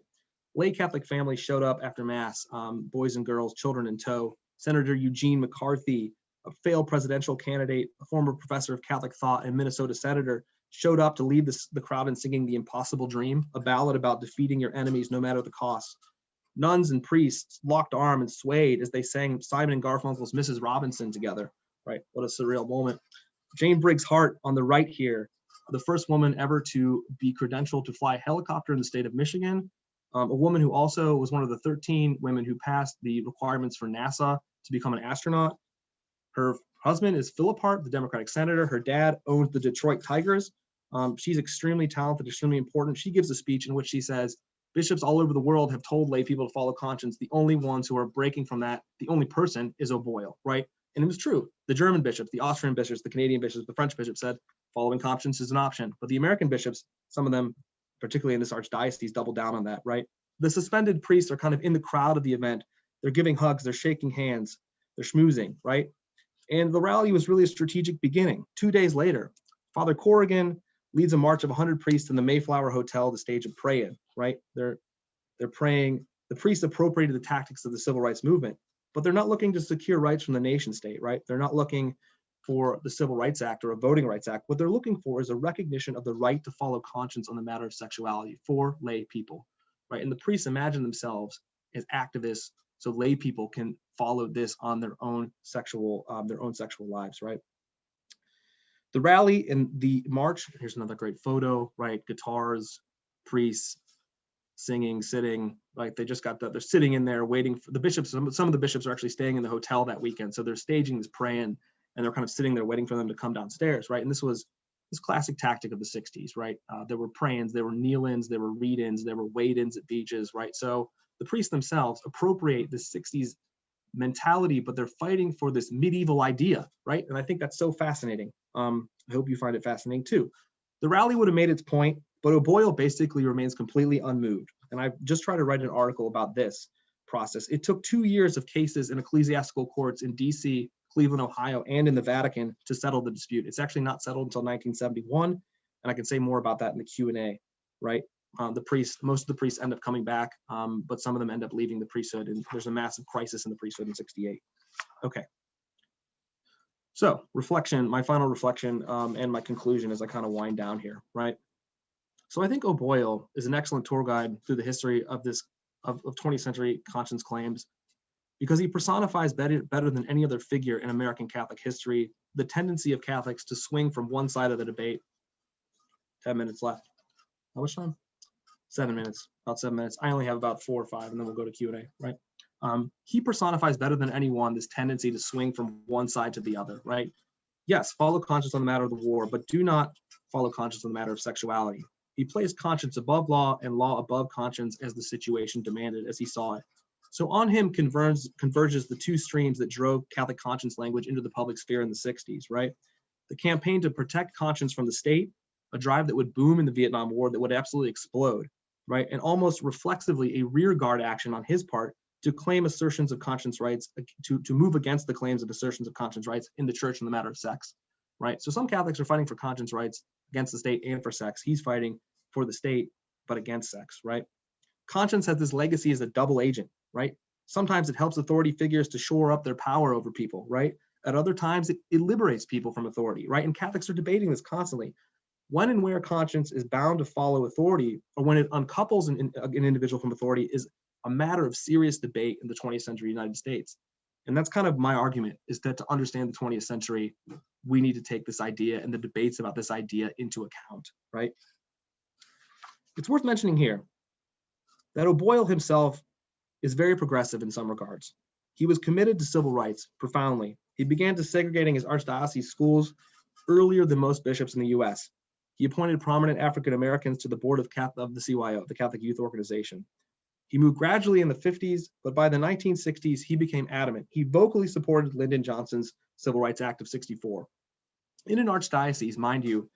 Lay Catholic families showed up after Mass, boys and girls, children in tow. Senator Eugene McCarthy, a failed presidential candidate, a former professor of Catholic thought and Minnesota senator, showed up to lead the crowd in singing The Impossible Dream, a ballad about defeating your enemies no matter the cost. Nuns and priests locked arm and swayed as they sang Simon and Garfunkel's Mrs. Robinson together, right? What a surreal moment. Jane Briggs Hart on the right here, the first woman ever to be credentialed to fly a helicopter in the state of Michigan, a woman who also was one of the 13 women who passed the requirements for NASA to become an astronaut. Her husband is Philip Hart, the Democratic senator. Her dad owns the Detroit Tigers. She's extremely talented, extremely important. She gives a speech in which she says, bishops all over the world have told lay people to follow conscience. The only ones who are breaking from that, the only person is O'Boyle, right? And it was true. The German bishops, the Austrian bishops, the Canadian bishops, the French bishops said following conscience is an option. But the American bishops, some of them, particularly in this archdiocese, doubled down on that, right? The suspended priests are kind of in the crowd of the event. They're giving hugs, they're shaking hands, they're schmoozing, right? And the rally was really a strategic beginning. 2 days later, Father Corrigan leads a march of 100 priests in the Mayflower Hotel to stage a pray-in, right? They're praying. The priests appropriated the tactics of the civil rights movement, but they're not looking to secure rights from the nation state, right? They're not looking for the Civil Rights Act or a Voting Rights Act. What they're looking for is a recognition of the right to follow conscience on the matter of sexuality for lay people, right? And the priests imagine themselves as activists so lay people can follow this on their own sexual lives, right? The rally and the march, here's another great photo, right? Guitars, priests, singing, sitting, like they just got they're sitting in there waiting for the bishops. Some of the bishops are actually staying in the hotel that weekend. So they're staging this praying and they're kind of sitting there waiting for them to come downstairs, right? And this was this classic tactic of the 60s, right? There were pray-ins, there were kneel-ins, there were read-ins, there were wade-ins at beaches, right? So the priests themselves appropriate the 60s mentality, but they're fighting for this medieval idea, right? And I think that's so fascinating. I hope you find it fascinating too. The rally would have made its point, but O'Boyle basically remains completely unmoved. And I've just tried to write an article about this process. It took 2 years of cases in ecclesiastical courts in DC, Cleveland, Ohio, and in the Vatican to settle the dispute. It's actually not settled until 1971, and I can say more about that in the Q&A, right? Most of the priests end up coming back, but some of them end up leaving the priesthood, and there's a massive crisis in the priesthood in 68. Okay. So reflection, my final reflection and my conclusion as I kind of wind down here, right? So I think O'Boyle is an excellent tour guide through the history of 20th century conscience claims because he personifies better than any other figure in American Catholic history the tendency of Catholics to swing from one side of the debate. 10 minutes left. How much time? 7 minutes, about 7 minutes. I only have about 4 or 5, and then we'll go to Q&A, right? He personifies better than anyone this tendency to swing from one side to the other, right? Yes, follow conscience on the matter of the war, but do not follow conscience on the matter of sexuality. He placed conscience above law and law above conscience as the situation demanded, as he saw it. So on him converges the two streams that drove Catholic conscience language into the public sphere in the 60s, right? The campaign to protect conscience from the state, a drive that would boom in the Vietnam War that would absolutely explode, right? And almost reflexively a rearguard action on his part to claim assertions of conscience rights, to move against the claims of assertions of conscience rights in the church in the matter of sex, right? So some Catholics are fighting for conscience rights against the state and for sex. He's fighting for the state, but against sex, right? Conscience has this legacy as a double agent, right? Sometimes it helps authority figures to shore up their power over people, right? At other times, it liberates people from authority, right? And Catholics are debating this constantly. When and where conscience is bound to follow authority, or when it uncouples an individual from authority, is a matter of serious debate in the 20th century United States. And that's kind of my argument, is that to understand the 20th century, we need to take this idea and the debates about this idea into account, right? It's worth mentioning here that O'Boyle himself is very progressive in some regards. He was committed to civil rights profoundly. He began desegregating his archdiocese schools earlier than most bishops in the US. He appointed prominent African Americans to the board of the CYO, the Catholic Youth Organization. He moved gradually in the 50s, but by the 1960s, he became adamant. He vocally supported Lyndon Johnson's Civil Rights Act of '64. In an archdiocese, mind you,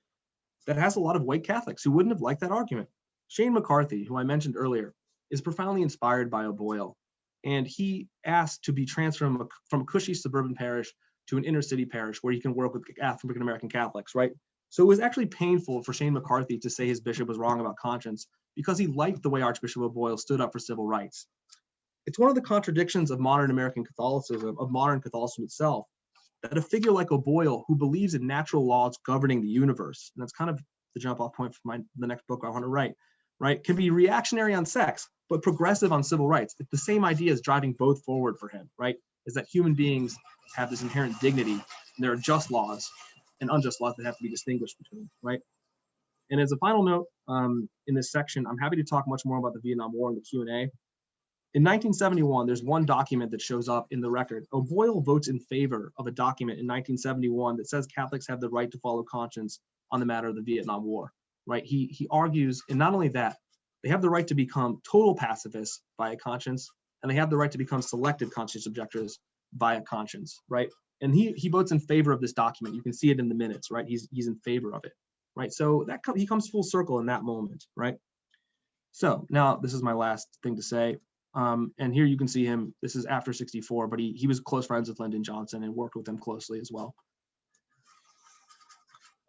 that has a lot of white Catholics who wouldn't have liked that argument. Shane McCarthy, who I mentioned earlier, is profoundly inspired by O'Boyle, and he asked to be transferred from a cushy suburban parish to an inner city parish where he can work with African American Catholics, right? So it was actually painful for Shane McCarthy to say his bishop was wrong about conscience because he liked the way Archbishop O'Boyle stood up for civil rights. It's one of the contradictions of modern American Catholicism, of modern Catholicism itself, that a figure like O'Boyle, who believes in natural laws governing the universe, and that's kind of the jump off point for the next book I want to write, right, can be reactionary on sex, but progressive on civil rights. It's the same idea is driving both forward for him, right, is that human beings have this inherent dignity, and there are just laws and unjust laws that have to be distinguished between, right? And as a final note, in this section, I'm happy to talk much more about the Vietnam War in the Q&A. In 1971, there's one document that shows up in the record. O'Boyle votes in favor of a document in 1971 that says Catholics have the right to follow conscience on the matter of the Vietnam War, right? He argues, and not only that, they have the right to become total pacifists via conscience, and they have the right to become selective conscience objectors via conscience, right? And he votes in favor of this document. You can see it in the minutes, right? He's in favor of it, right? So that he comes full circle in that moment, right? So now this is my last thing to say. And here you can see him. This is after '64, but he was close friends with Lyndon Johnson and worked with him closely as well.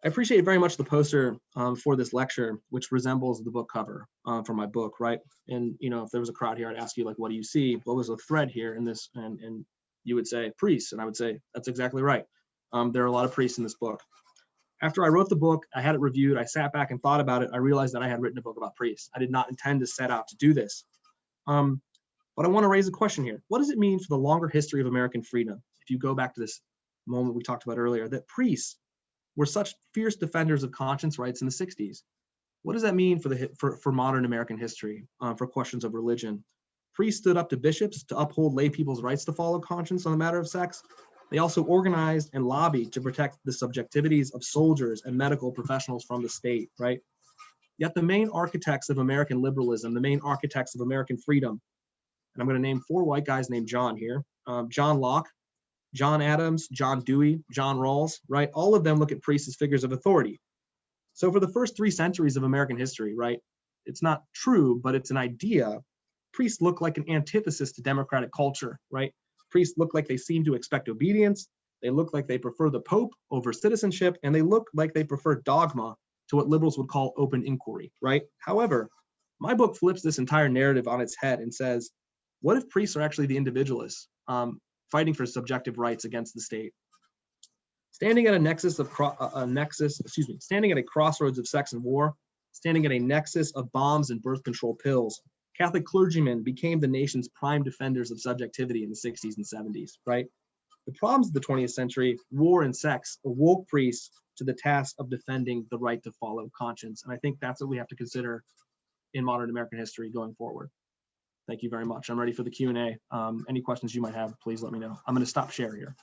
I appreciate very much the poster for this lecture, which resembles the book cover for my book, right? And if there was a crowd here, I'd ask you, like, what do you see? What was the thread here in this? And you would say priests, and I would say that's exactly right. There are a lot of priests in this book. After I wrote the book, I had it reviewed. I sat back and thought about it. I realized that I had written a book about priests. I did not intend to set out to do this. But I want to raise a question here. What does it mean for the longer history of American freedom, if you go back to this moment we talked about earlier, that priests were such fierce defenders of conscience rights in the 60s? What does that mean for modern American history, for questions of religion? Priests stood up to bishops to uphold lay people's rights to follow conscience on the matter of sex. They also organized and lobbied to protect the subjectivities of soldiers and medical professionals from the state, right? Yet the main architects of American liberalism, the main architects of American freedom, and I'm going to name 4 white guys named John here, John Locke, John Adams, John Dewey, John Rawls, right? All of them look at priests as figures of authority. So for the first 3 centuries of American history, right, it's not true, but it's an idea. Priests look like an antithesis to democratic culture, right? Priests look like they seem to expect obedience. They look like they prefer the Pope over citizenship, and they look like they prefer dogma to what liberals would call open inquiry, right? However, my book flips this entire narrative on its head and says, what if priests are actually the individualists fighting for subjective rights against the state? Standing at standing at a crossroads of sex and war, standing at a nexus of bombs and birth control pills, Catholic clergymen became the nation's prime defenders of subjectivity in the 60s and 70s, right? The problems of the 20th century, war and sex, awoke priests to the task of defending the right to follow conscience. And I think that's what we have to consider in modern American history going forward. Thank you very much. I'm ready for the Q&A. Any questions you might have, please let me know. I'm going to stop share here.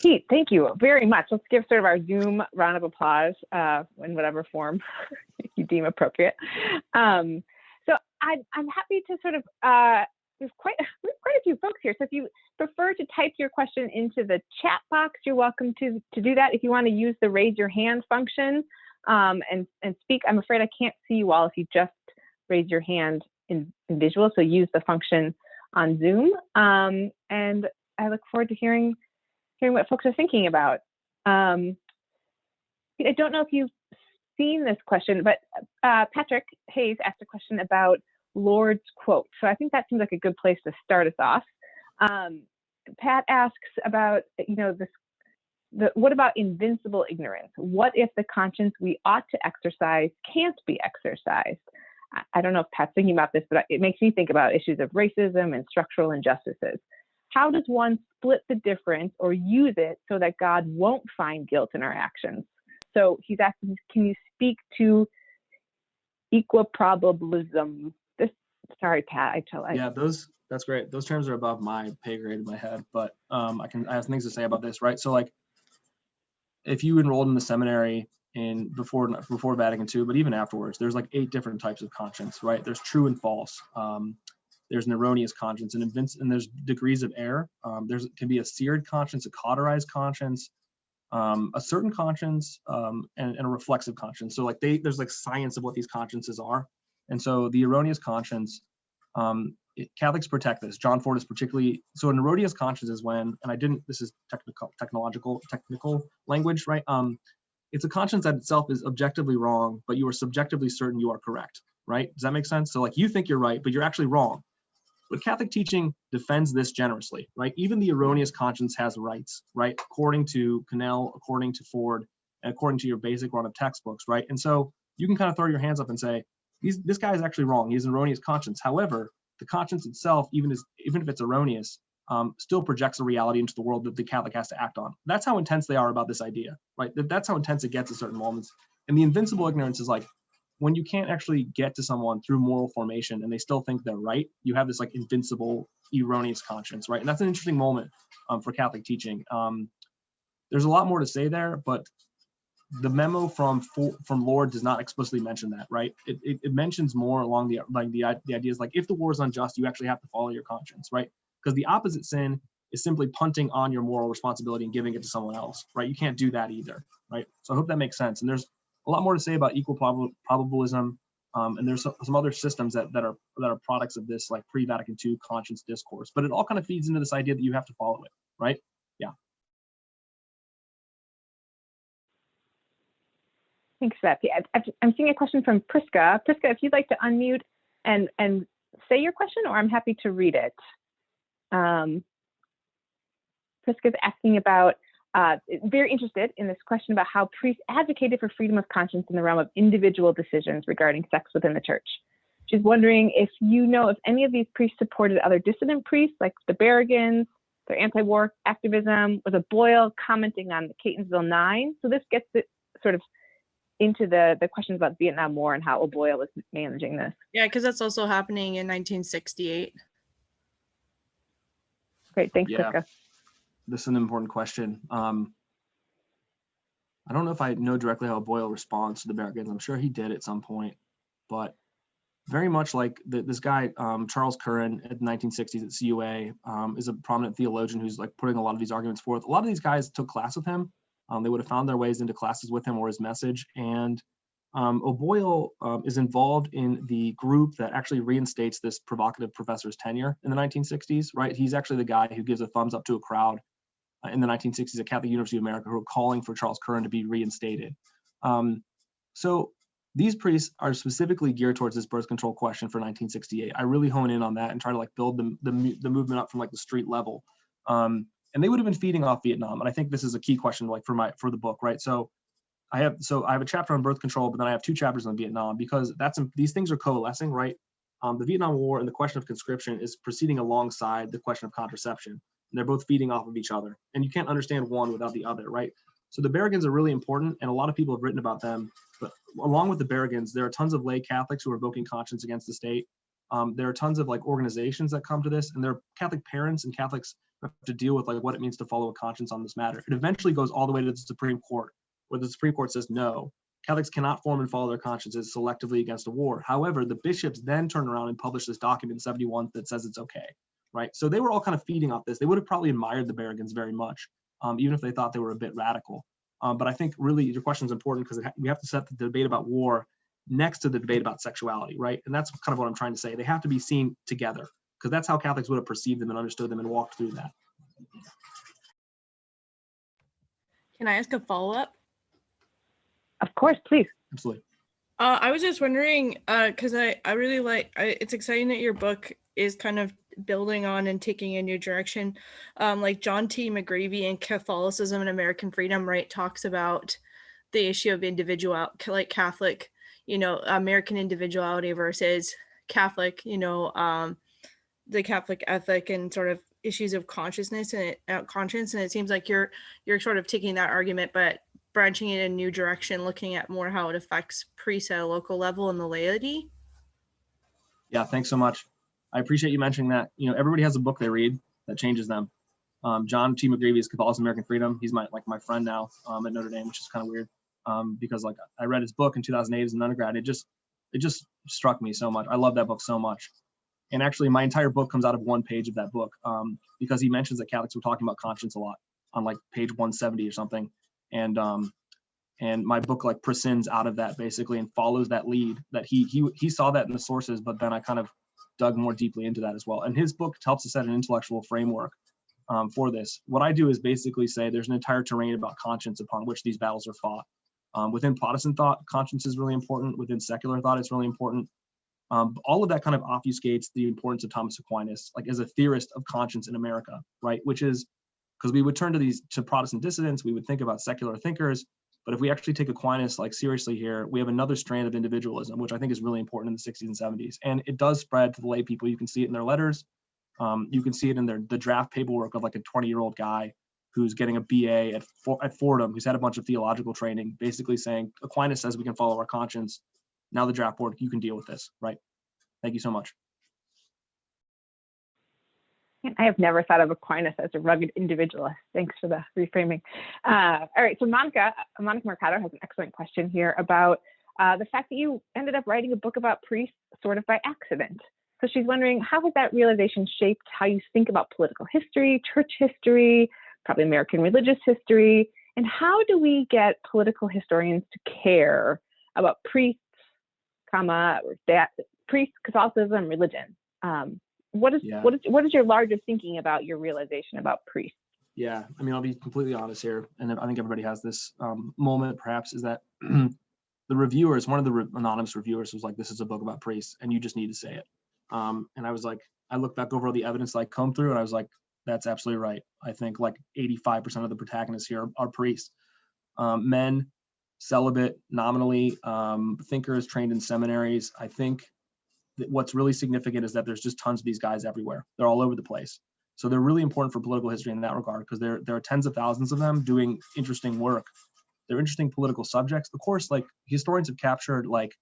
Pete, thank you very much. Let's give sort of our Zoom round of applause in whatever form you deem appropriate. So I'm happy to sort of, there's quite a few folks here. So if you prefer to type your question into the chat box, you're welcome to do that. If you want to use the raise your hand function and speak, I'm afraid I can't see you all if you just raise your hand in visual. So use the function on Zoom. And I look forward to hearing what folks are thinking about. I don't know if you've seen this question, but Patrick Hayes asked a question about Lord's quote. So I think that seems like a good place to start us off. Pat asks about, what about invincible ignorance? What if the conscience we ought to exercise can't be exercised? I don't know if Pat's thinking about this, but it makes me think about issues of racism and structural injustices. How does one split the difference or use it so that God won't find guilt in our actions? So he's asking, can you speak to equiprobabilism? Sorry, Pat. Yeah, that's great. Those terms are above my pay grade in my head, but I have things to say about this, right? So like, if you enrolled in the seminary before Vatican II, but even afterwards, there's like 8 different types of conscience, right? There's true and false. There's an erroneous conscience, and there's degrees of error. Can be a seared conscience, a cauterized conscience, a certain conscience, and a reflexive conscience. So like there's like science of what these consciences are. And so the erroneous conscience, Catholics protect this. John Ford is particularly, so an erroneous conscience is when, and this is technical language, right? It's a conscience that itself is objectively wrong, but you are subjectively certain you are correct, right? Does that make sense? So like you think you're right, but you're actually wrong. But Catholic teaching defends this generously, right? Even the erroneous conscience has rights, right? According to Cannell, according to Ford, and according to your basic run of textbooks, right? And so you can kind of throw your hands up and say, this guy is actually wrong. He has an erroneous conscience. However, the conscience itself, even if it's erroneous, still projects a reality into the world that the Catholic has to act on. That's how intense they are about this idea, right? That's how intense it gets at certain moments. And the invincible ignorance is like, when you can't actually get to someone through moral formation and they still think they're right, you have this like invincible, erroneous conscience, right? And that's an interesting moment for Catholic teaching. There's a lot more to say there, but the memo from Lord does not explicitly mention that, right? It mentions more along the ideas like, if the war is unjust, you actually have to follow your conscience, right? Because the opposite sin is simply punting on your moral responsibility and giving it to someone else, right? You can't do that either, right? So I hope that makes sense. And there's a lot more to say about equal probabilism, and there's some other systems that are products of this like pre-Vatican II conscience discourse. But it all kind of feeds into this idea that you have to follow it, right? Yeah. Thanks for that. I'm seeing a question from Priska. Priska, if you'd like to unmute and say your question, or I'm happy to read it. Priska is asking about, very interested in this question about how priests advocated for freedom of conscience in the realm of individual decisions regarding sex within the church. She's wondering if you know if any of these priests supported other dissident priests, like the Berrigans, their anti-war activism, was a Boyle commenting on the Catonsville 9. So this gets it sort of into the questions about Vietnam War and how O'Boyle was managing this. Yeah, because that's also happening in 1968. Great, thanks, Priska. This is an important question. I don't know if I know directly how Boyle responds to the Berrigans. I'm sure he did at some point, but very much like this guy, Charles Curran at the 1960s at CUA, is a prominent theologian who's like putting a lot of these arguments forth. A lot of these guys took class with him. They would have found their ways into classes with him or his message. And O'Boyle is involved in the group that actually reinstates this provocative professor's tenure in the 1960s, right? He's actually the guy who gives a thumbs up to a crowd in the 1960s at Catholic University of America who are calling for Charles Curran to be reinstated. So these priests are specifically geared towards this birth control question for 1968. I really hone in on that and try to like build the movement up from like the street level. And they would have been feeding off Vietnam. And I think this is a key question like for the book, right? So I have a chapter on birth control, but then I have 2 chapters on Vietnam because these things are coalescing, right? The Vietnam War and the question of conscription is proceeding alongside the question of contraception. And they're both feeding off of each other. And you can't understand one without the other, right? So the Berrigans are really important, and a lot of people have written about them. But along with the Berrigans, there are tons of lay Catholics who are invoking conscience against the state. There are tons of like organizations that come to this, and there are Catholic parents and Catholics who have to deal with like what it means to follow a conscience on this matter. It eventually goes all the way to the Supreme Court, where the Supreme Court says no, Catholics cannot form and follow their consciences selectively against a war. However, the bishops then turn around and publish this document in 71 that says it's okay, right? So they were all kind of feeding off this. They would have probably admired the Berrigans very much, even if they thought they were a bit radical. But I think really your question is important because we have to set the debate about war next to the debate about sexuality, right? And that's kind of what I'm trying to say. They have to be seen together because that's how Catholics would have perceived them and understood them and walked through that. Can I ask a follow-up? Of course, please. Absolutely. I was just wondering, because I really it's exciting that your book is kind of building on and taking a new direction. Like John T. McGravy in Catholicism and American Freedom, right, talks about the issue of individual, like Catholic, American individuality versus Catholic, the Catholic ethic and sort of issues of consciousness and conscience. And it seems like you're sort of taking that argument, but branching it in a new direction, looking at more how it affects priests at a local level and the laity. Yeah, thanks so much. I appreciate you mentioning that. Everybody has a book they read that changes them. John T. McGreevy is Catholicism, American Freedom. He's my friend now at Notre Dame, which is kind of weird because like I read his book in 2008 as an undergrad. It just struck me so much. I love that book so much. And actually, my entire book comes out of one page of that book because he mentions that Catholics were talking about conscience a lot on like page 170 or something. And my book like prescinds out of that basically and follows that lead that he saw that in the sources, but then I kind of dug more deeply into that as well. And his book helps to set an intellectual framework for this. What I do is basically say there's an entire terrain about conscience upon which these battles are fought. Within Protestant thought, conscience is really important. Within secular thought, it's really important. All of that kind of obfuscates the importance of Thomas Aquinas, like as a theorist of conscience in America, right? Which is because we would turn to Protestant dissidents, we would think about secular thinkers, but if we actually take Aquinas like seriously here, we have another strand of individualism, which I think is really important in the 60s and 70s, and it does spread to the lay people. You can see it in their letters. You can see it in the draft paperwork of like a 20-year-old guy who's getting a BA at Fordham, who's had a bunch of theological training, basically saying Aquinas says we can follow our conscience. Now the draft board, you can deal with this, right? Thank you so much. I have never thought of Aquinas as a rugged individualist. Thanks for the reframing. All right, so Monica Mercado has an excellent question here about the fact that you ended up writing a book about priests sort of by accident. So she's wondering, how has that realization shaped how you think about political history, church history, probably American religious history, and how do we get political historians to care about priests, priests, Catholicism, religion? What is your larger thinking about your realization about priests? Yeah, I mean, I'll be completely honest here, and I think everybody has this moment, perhaps, is that the reviewers, one of the anonymous reviewers was like, this is a book about priests, and you just need to say it. And I was like, I looked back over all the evidence like come through, and I was like, that's absolutely right. I think like 85% of the protagonists here are priests, men, celibate, nominally, thinkers trained in seminaries. I think what's really significant is that there's just tons of these guys everywhere. They're all over the place. So they're really important for political history in that regard, because there are tens of thousands of them doing interesting work. They're interesting political subjects. Of course, like historians have captured like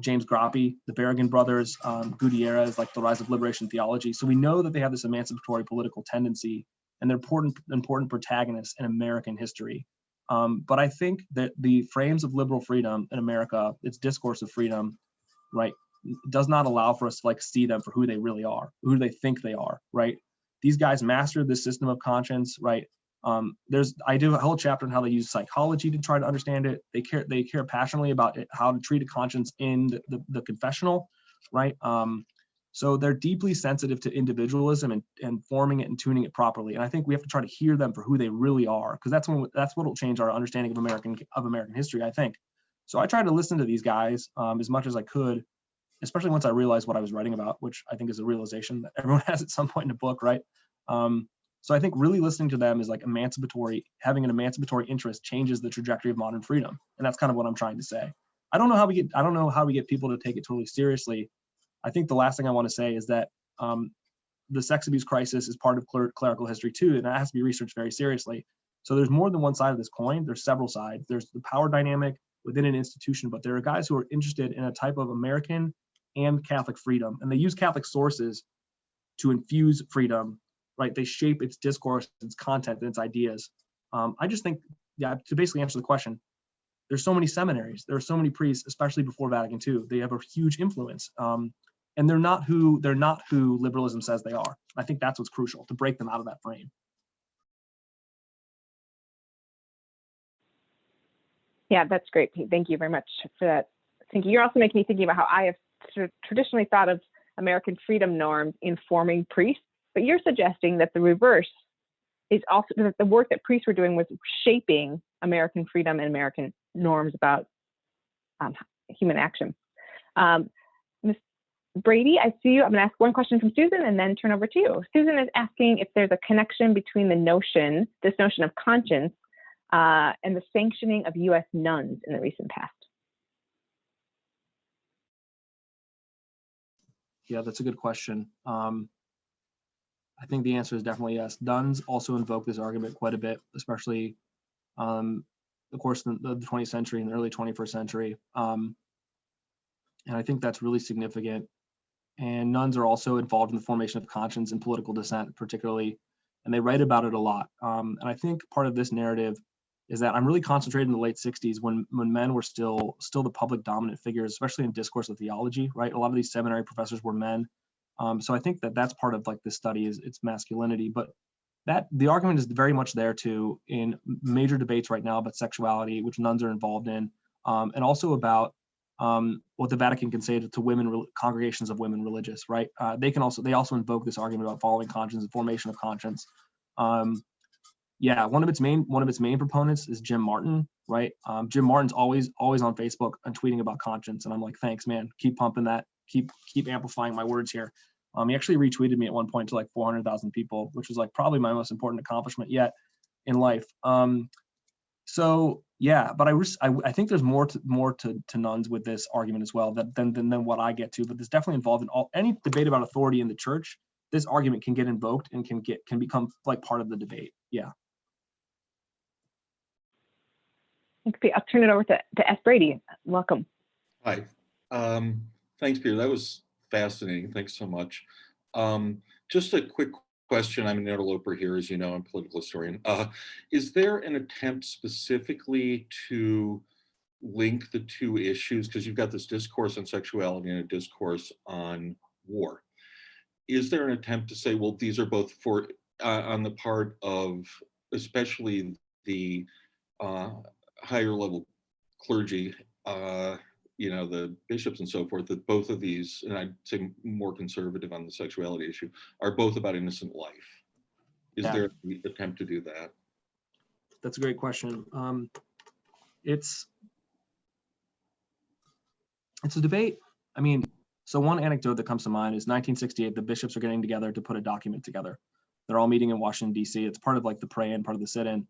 James Grappi, the Berrigan brothers, Gutierrez, like the rise of liberation theology. So we know that they have this emancipatory political tendency, and they're important protagonists in American history. But I think that the frames of liberal freedom in America, its discourse of freedom, right, does not allow for us to like see them for who they really are, who they think they are, right? These guys mastered this system of conscience, right? I do a whole chapter on how they use psychology to try to understand it. They care passionately about how to treat a conscience in the confessional, right? So they're deeply sensitive to individualism and forming it and tuning it properly. And I think we have to try to hear them for who they really are, because that's what will change our understanding of American history, I think. So I tried to listen to these guys as much as I could, especially once I realized what I was writing about, which I think is a realization that everyone has at some point in a book, right? So I think really listening to them is like having an emancipatory interest changes the trajectory of modern freedom. And that's kind of what I'm trying to say. I don't know how we get people to take it totally seriously. I think the last thing I want to say is that the sex abuse crisis is part of clerical history too, and that has to be researched very seriously. So there's more than one side of this coin. There's several sides. There's the power dynamic within an institution, but there are guys who are interested in a type of American and Catholic freedom, and they use Catholic sources to infuse freedom, right? They shape its discourse, its content, and its ideas. I just think, to basically answer the question, there's so many seminaries, there are so many priests, especially before Vatican II. They have a huge influence, and they're not who liberalism says they are. I think that's what's crucial, to break them out of that frame. Yeah, that's great, Pete. Thank you very much for that. You're also making me thinking about how I have traditionally thought of American freedom norms informing priests, but you're suggesting that the reverse is also that the work that priests were doing was shaping American freedom and American norms about human action. Ms. Brady, I see you. I'm going to ask one question from Susan and then turn over to you. Susan is asking if there's a connection between this notion of conscience and the sanctioning of U.S. nuns in the recent past. Yeah, that's a good question. I think the answer is definitely yes. Nuns also invoke this argument quite a bit, especially, of course, in the 20th century and the early 21st century. And I think that's really significant. And nuns are also involved in the formation of conscience and political dissent, particularly and they write about it a lot. And I think part of this narrative is that I'm really concentrated in the late 60s when men were still the public dominant figures, especially in discourse of theology, right? A lot of these seminary professors were men. So I think that that's part of like this study is its masculinity, but that the argument is very much there too in major debates right now about sexuality, which nuns are involved in, and also about what the Vatican can say to women, congregations of women religious, right? They also invoke this argument about following conscience and formation of conscience. Yeah, one of its main proponents is Jim Martin, right? Jim Martin's always on Facebook and tweeting about conscience, and I'm like, thanks, man. Keep pumping that. Keep amplifying my words here. He actually retweeted me at one point to like 400,000 people, which was like probably my most important accomplishment yet in life. So yeah, but I think there's more to nuns with this argument as well than what I get to. But it's definitely involved in any debate about authority in the church. This argument can get invoked and can become like part of the debate. Yeah. I'll turn it over to S. Brady. Welcome. Hi. Thanks, Peter. That was fascinating. Thanks so much. Just a quick question. I'm an interloper here, as you know, I'm a political historian. Is there an attempt specifically to link the two issues? Because you've got this discourse on sexuality and a discourse on war. Is there an attempt to say, well, these are both for on the part of especially the higher level clergy, the bishops and so forth, that both of these, and I'd say more conservative on the sexuality issue, are both about innocent life? Is there an attempt to do that? That's a great question. It's a debate. I mean, so one anecdote that comes to mind is 1968, the bishops are getting together to put a document together. They're all meeting in Washington, D.C. It's part of like the pray-in, part of the sit-in.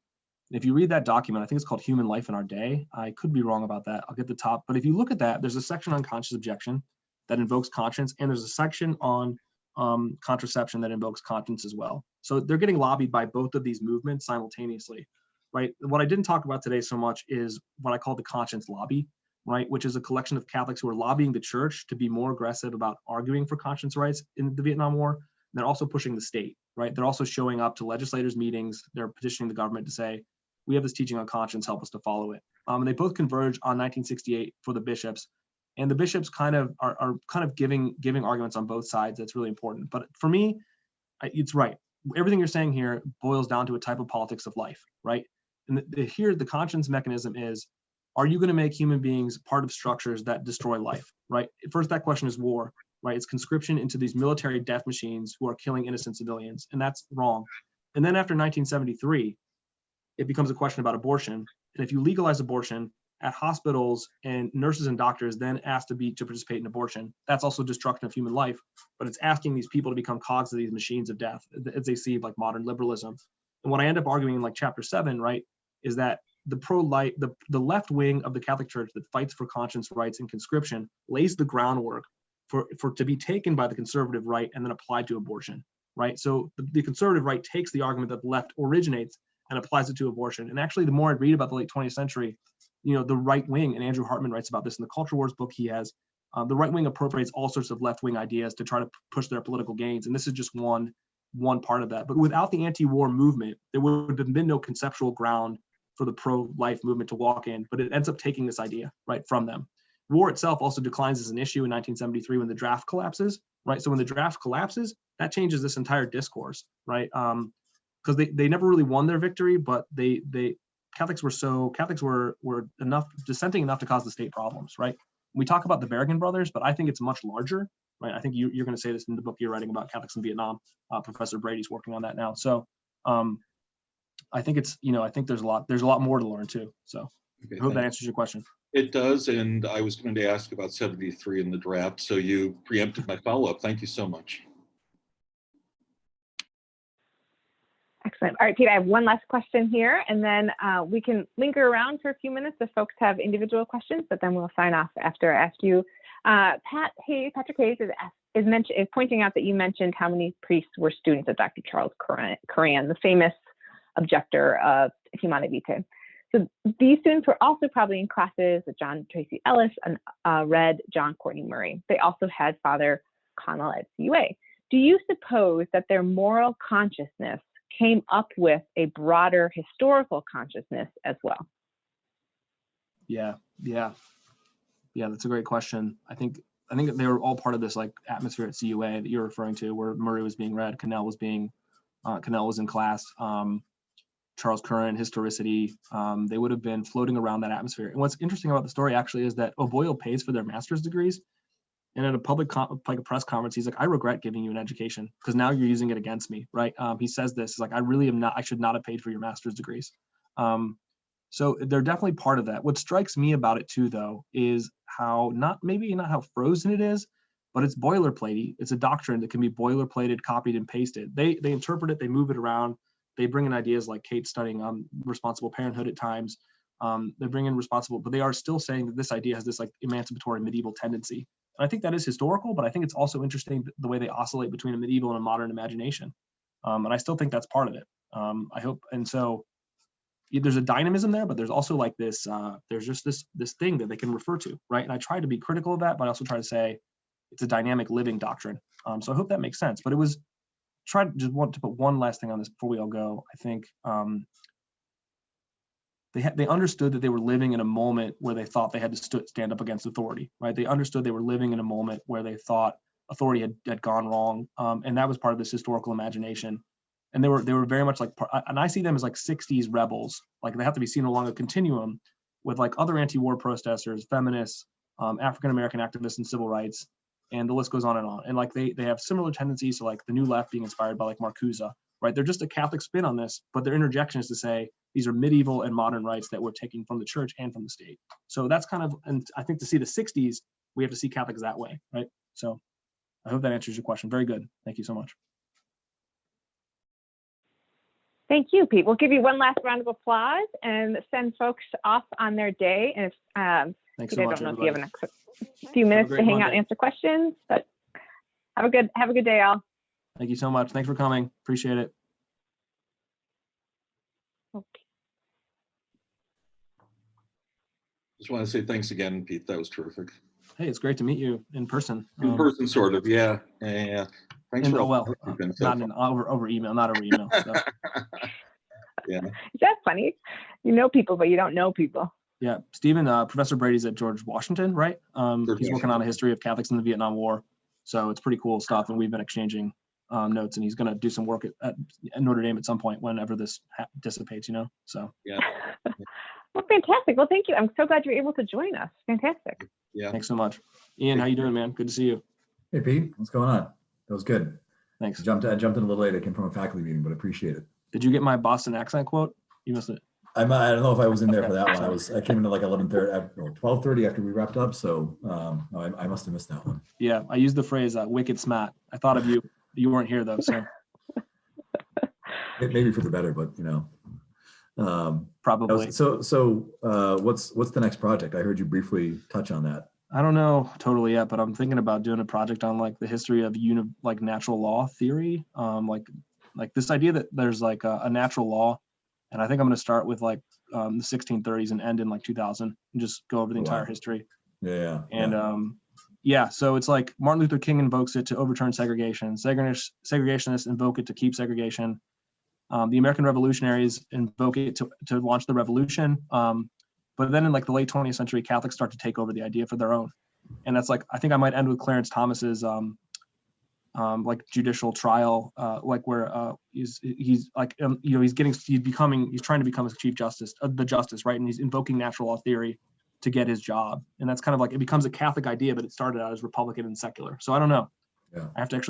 If you read that document, I think it's called Human Life in Our Day. I could be wrong about that. I'll get the top. But if you look at that, there's a section on conscious objection that invokes conscience, and there's a section on contraception that invokes conscience as well. So they're getting lobbied by both of these movements simultaneously, right? What I didn't talk about today so much is what I call the conscience lobby, right? Which is a collection of Catholics who are lobbying the church to be more aggressive about arguing for conscience rights in the Vietnam War. And they're also pushing the state, right? They're also showing up to legislators' meetings. They're petitioning the government to say, we have this teaching on conscience, help us to follow it. And they both converge on 1968 for the bishops. And the bishops kind of are kind of giving arguments on both sides. That's really important. But for me, it's right. Everything you're saying here boils down to a type of politics of life, right? And here, the conscience mechanism is, are you going to make human beings part of structures that destroy life, right? First, that question is war, right? It's conscription into these military death machines who are killing innocent civilians, and that's wrong. And then after 1973, it becomes a question about abortion. And if you legalize abortion at hospitals, and nurses and doctors then asked to participate in abortion, that's also destruction of human life. But it's asking these people to become cogs of these machines of death, as they see like modern liberalism. And what I end up arguing in like chapter 7, right, is that the pro-life, the left wing of the Catholic Church that fights for conscience rights and conscription lays the groundwork for to be taken by the conservative right and then applied to abortion, right? So the conservative right takes the argument that the left originates and applies it to abortion. And actually, the more I read about the late 20th century, the right wing, and Andrew Hartman writes about this in the Culture Wars book he has, the right wing appropriates all sorts of left wing ideas to try to push their political gains. And this is just one part of that. But without the anti-war movement, there would have been no conceptual ground for the pro-life movement to walk in, but it ends up taking this idea right from them. War itself also declines as an issue in 1973 when the draft collapses, right? So when the draft collapses, that changes this entire discourse, right? Because they never really won their victory, but Catholics were dissenting enough to cause the state problems, right? We talk about the Berrigan brothers, but I think it's much larger, right? I think you're going to say this in the book you're writing about Catholics in Vietnam. Professor Brady's working on that now. So I think I think there's a lot more to learn too. So Okay, I hope that answers your question. It does, and I was going to ask about 73 in the draft, so you preempted my follow-up. Thank you so much. Excellent. All right, Pete, I have one last question here, and then we can linger around for a few minutes if folks have individual questions, but then we'll sign off after I ask you. Patrick Hayes is pointing out that you mentioned how many priests were students of Dr. Charles Curran, the famous objector of Humanities. So these students were also probably in classes with John Tracy Ellis and read John Courtney Murray. They also had Father Connell at CUA. Do you suppose that their moral consciousness came up with a broader historical consciousness as well? Yeah, that's a great question. I think they were all part of this like atmosphere at CUA that you're referring to, where Murray was being read, Cannell was in class, Charles Curran, historicity. They would have been floating around that atmosphere. And what's interesting about the story actually is that Oboyle pays for their master's degrees. And at a public like a press conference, he's like, I regret giving you an education because now you're using it against me, right? He says this, like, I should not have paid for your master's degrees. So they're definitely part of that. What strikes me about it too, though, is how maybe not how frozen it is, but it's boilerplate. It's a doctrine that can be boilerplated, copied and pasted. They interpret it, they move it around. They bring in ideas like Kate studying responsible parenthood at times. They bring in responsible, but they are still saying that this idea has this like emancipatory medieval tendency. And I think that is historical, but I think it's also interesting the way they oscillate between a medieval and a modern imagination. And I still think that's part of it. I hope, and so there's a dynamism there, but there's also like this, there's just this thing that they can refer to, right? And I try to be critical of that, but I also try to say it's a dynamic living doctrine. So I hope that makes sense. But it was, want to put one last thing on this before we all go. I think they understood that they were living in a moment where they thought they had to stand up against authority, right? They understood they were living in a moment where they thought authority had gone wrong, and that was part of this historical imagination. And they were very much like, and I see them as like 60s rebels. Like they have to be seen along a continuum with like other anti-war protesters, feminists, African-American activists in civil rights, and the list goes on. And like they have similar tendencies to like the New Left being inspired by like Marcuse, right? They're just a Catholic spin on this, but their interjection is to say these are medieval and modern rights that we're taking from the church and from the state. So that's kind of, and I think to see the 60s, we have to see Catholics that way, right? So I hope that answers your question. Very good. Thank you so much. Thank you, Pete. We'll give you one last round of applause and send folks off on their day. And if, Thanks Pete, so I much, don't know everybody. if you have an extra few minutes to hang Monday. out and answer questions, but have a good day, all. Thank you so much. Thanks for coming. Appreciate it. Okay. Just want to say thanks again, Pete. That was terrific. Hey, it's great to meet you in person. In person, sort of. Yeah. Thanks for all well, the work you've been so not far. over email, not over email. So. Yeah. Is that funny? You know people, but you don't know people. Yeah, Stephen, Professor Brady's at George Washington, right? He's working on a history of Catholics in the Vietnam War. So it's pretty cool stuff. And we've been exchanging notes, and he's going to do some work at Notre Dame at some point whenever this dissipates, you know? So. Yeah. Well, fantastic. Well, thank you. I'm so glad you're able to join us. Fantastic. Yeah. Thanks so much. Ian, how you doing, man? Good to see you. Hey, Pete, what's going on? That was good. Thanks. I jumped in a little late. I came from a faculty meeting, but I appreciate it. Did you get my Boston accent quote? You missed it. I don't know if I was in there for that one. I came into like 12:30 after we wrapped up. So no, I must have missed that one. Yeah, I used the phrase wicked smart. I thought of you. You weren't here though, so. Maybe for the better, but you know. Probably. So what's the next project? I heard you briefly touch on that. I don't know totally yet, but I'm thinking about doing a project on like the history of like natural law theory. Like this idea that there's like a natural law. And I think I'm going to start with like the 1630s and end in like 2000 and just go over the entire history. Yeah. And so it's like Martin Luther King invokes it to overturn segregation. Segregationists invoke it to keep segregation. The American revolutionaries invoke it to launch the revolution. But then in like the late 20th century, Catholics start to take over the idea for their own. And that's like, I think I might end with Clarence Thomas's like judicial trial, like where he's like, you know, he's trying to become a chief justice, the justice, right? And he's invoking natural law theory to get his job. And that's kind of like, it becomes a Catholic idea, but it started out as Republican and secular. So I don't know. Yeah. I have to actually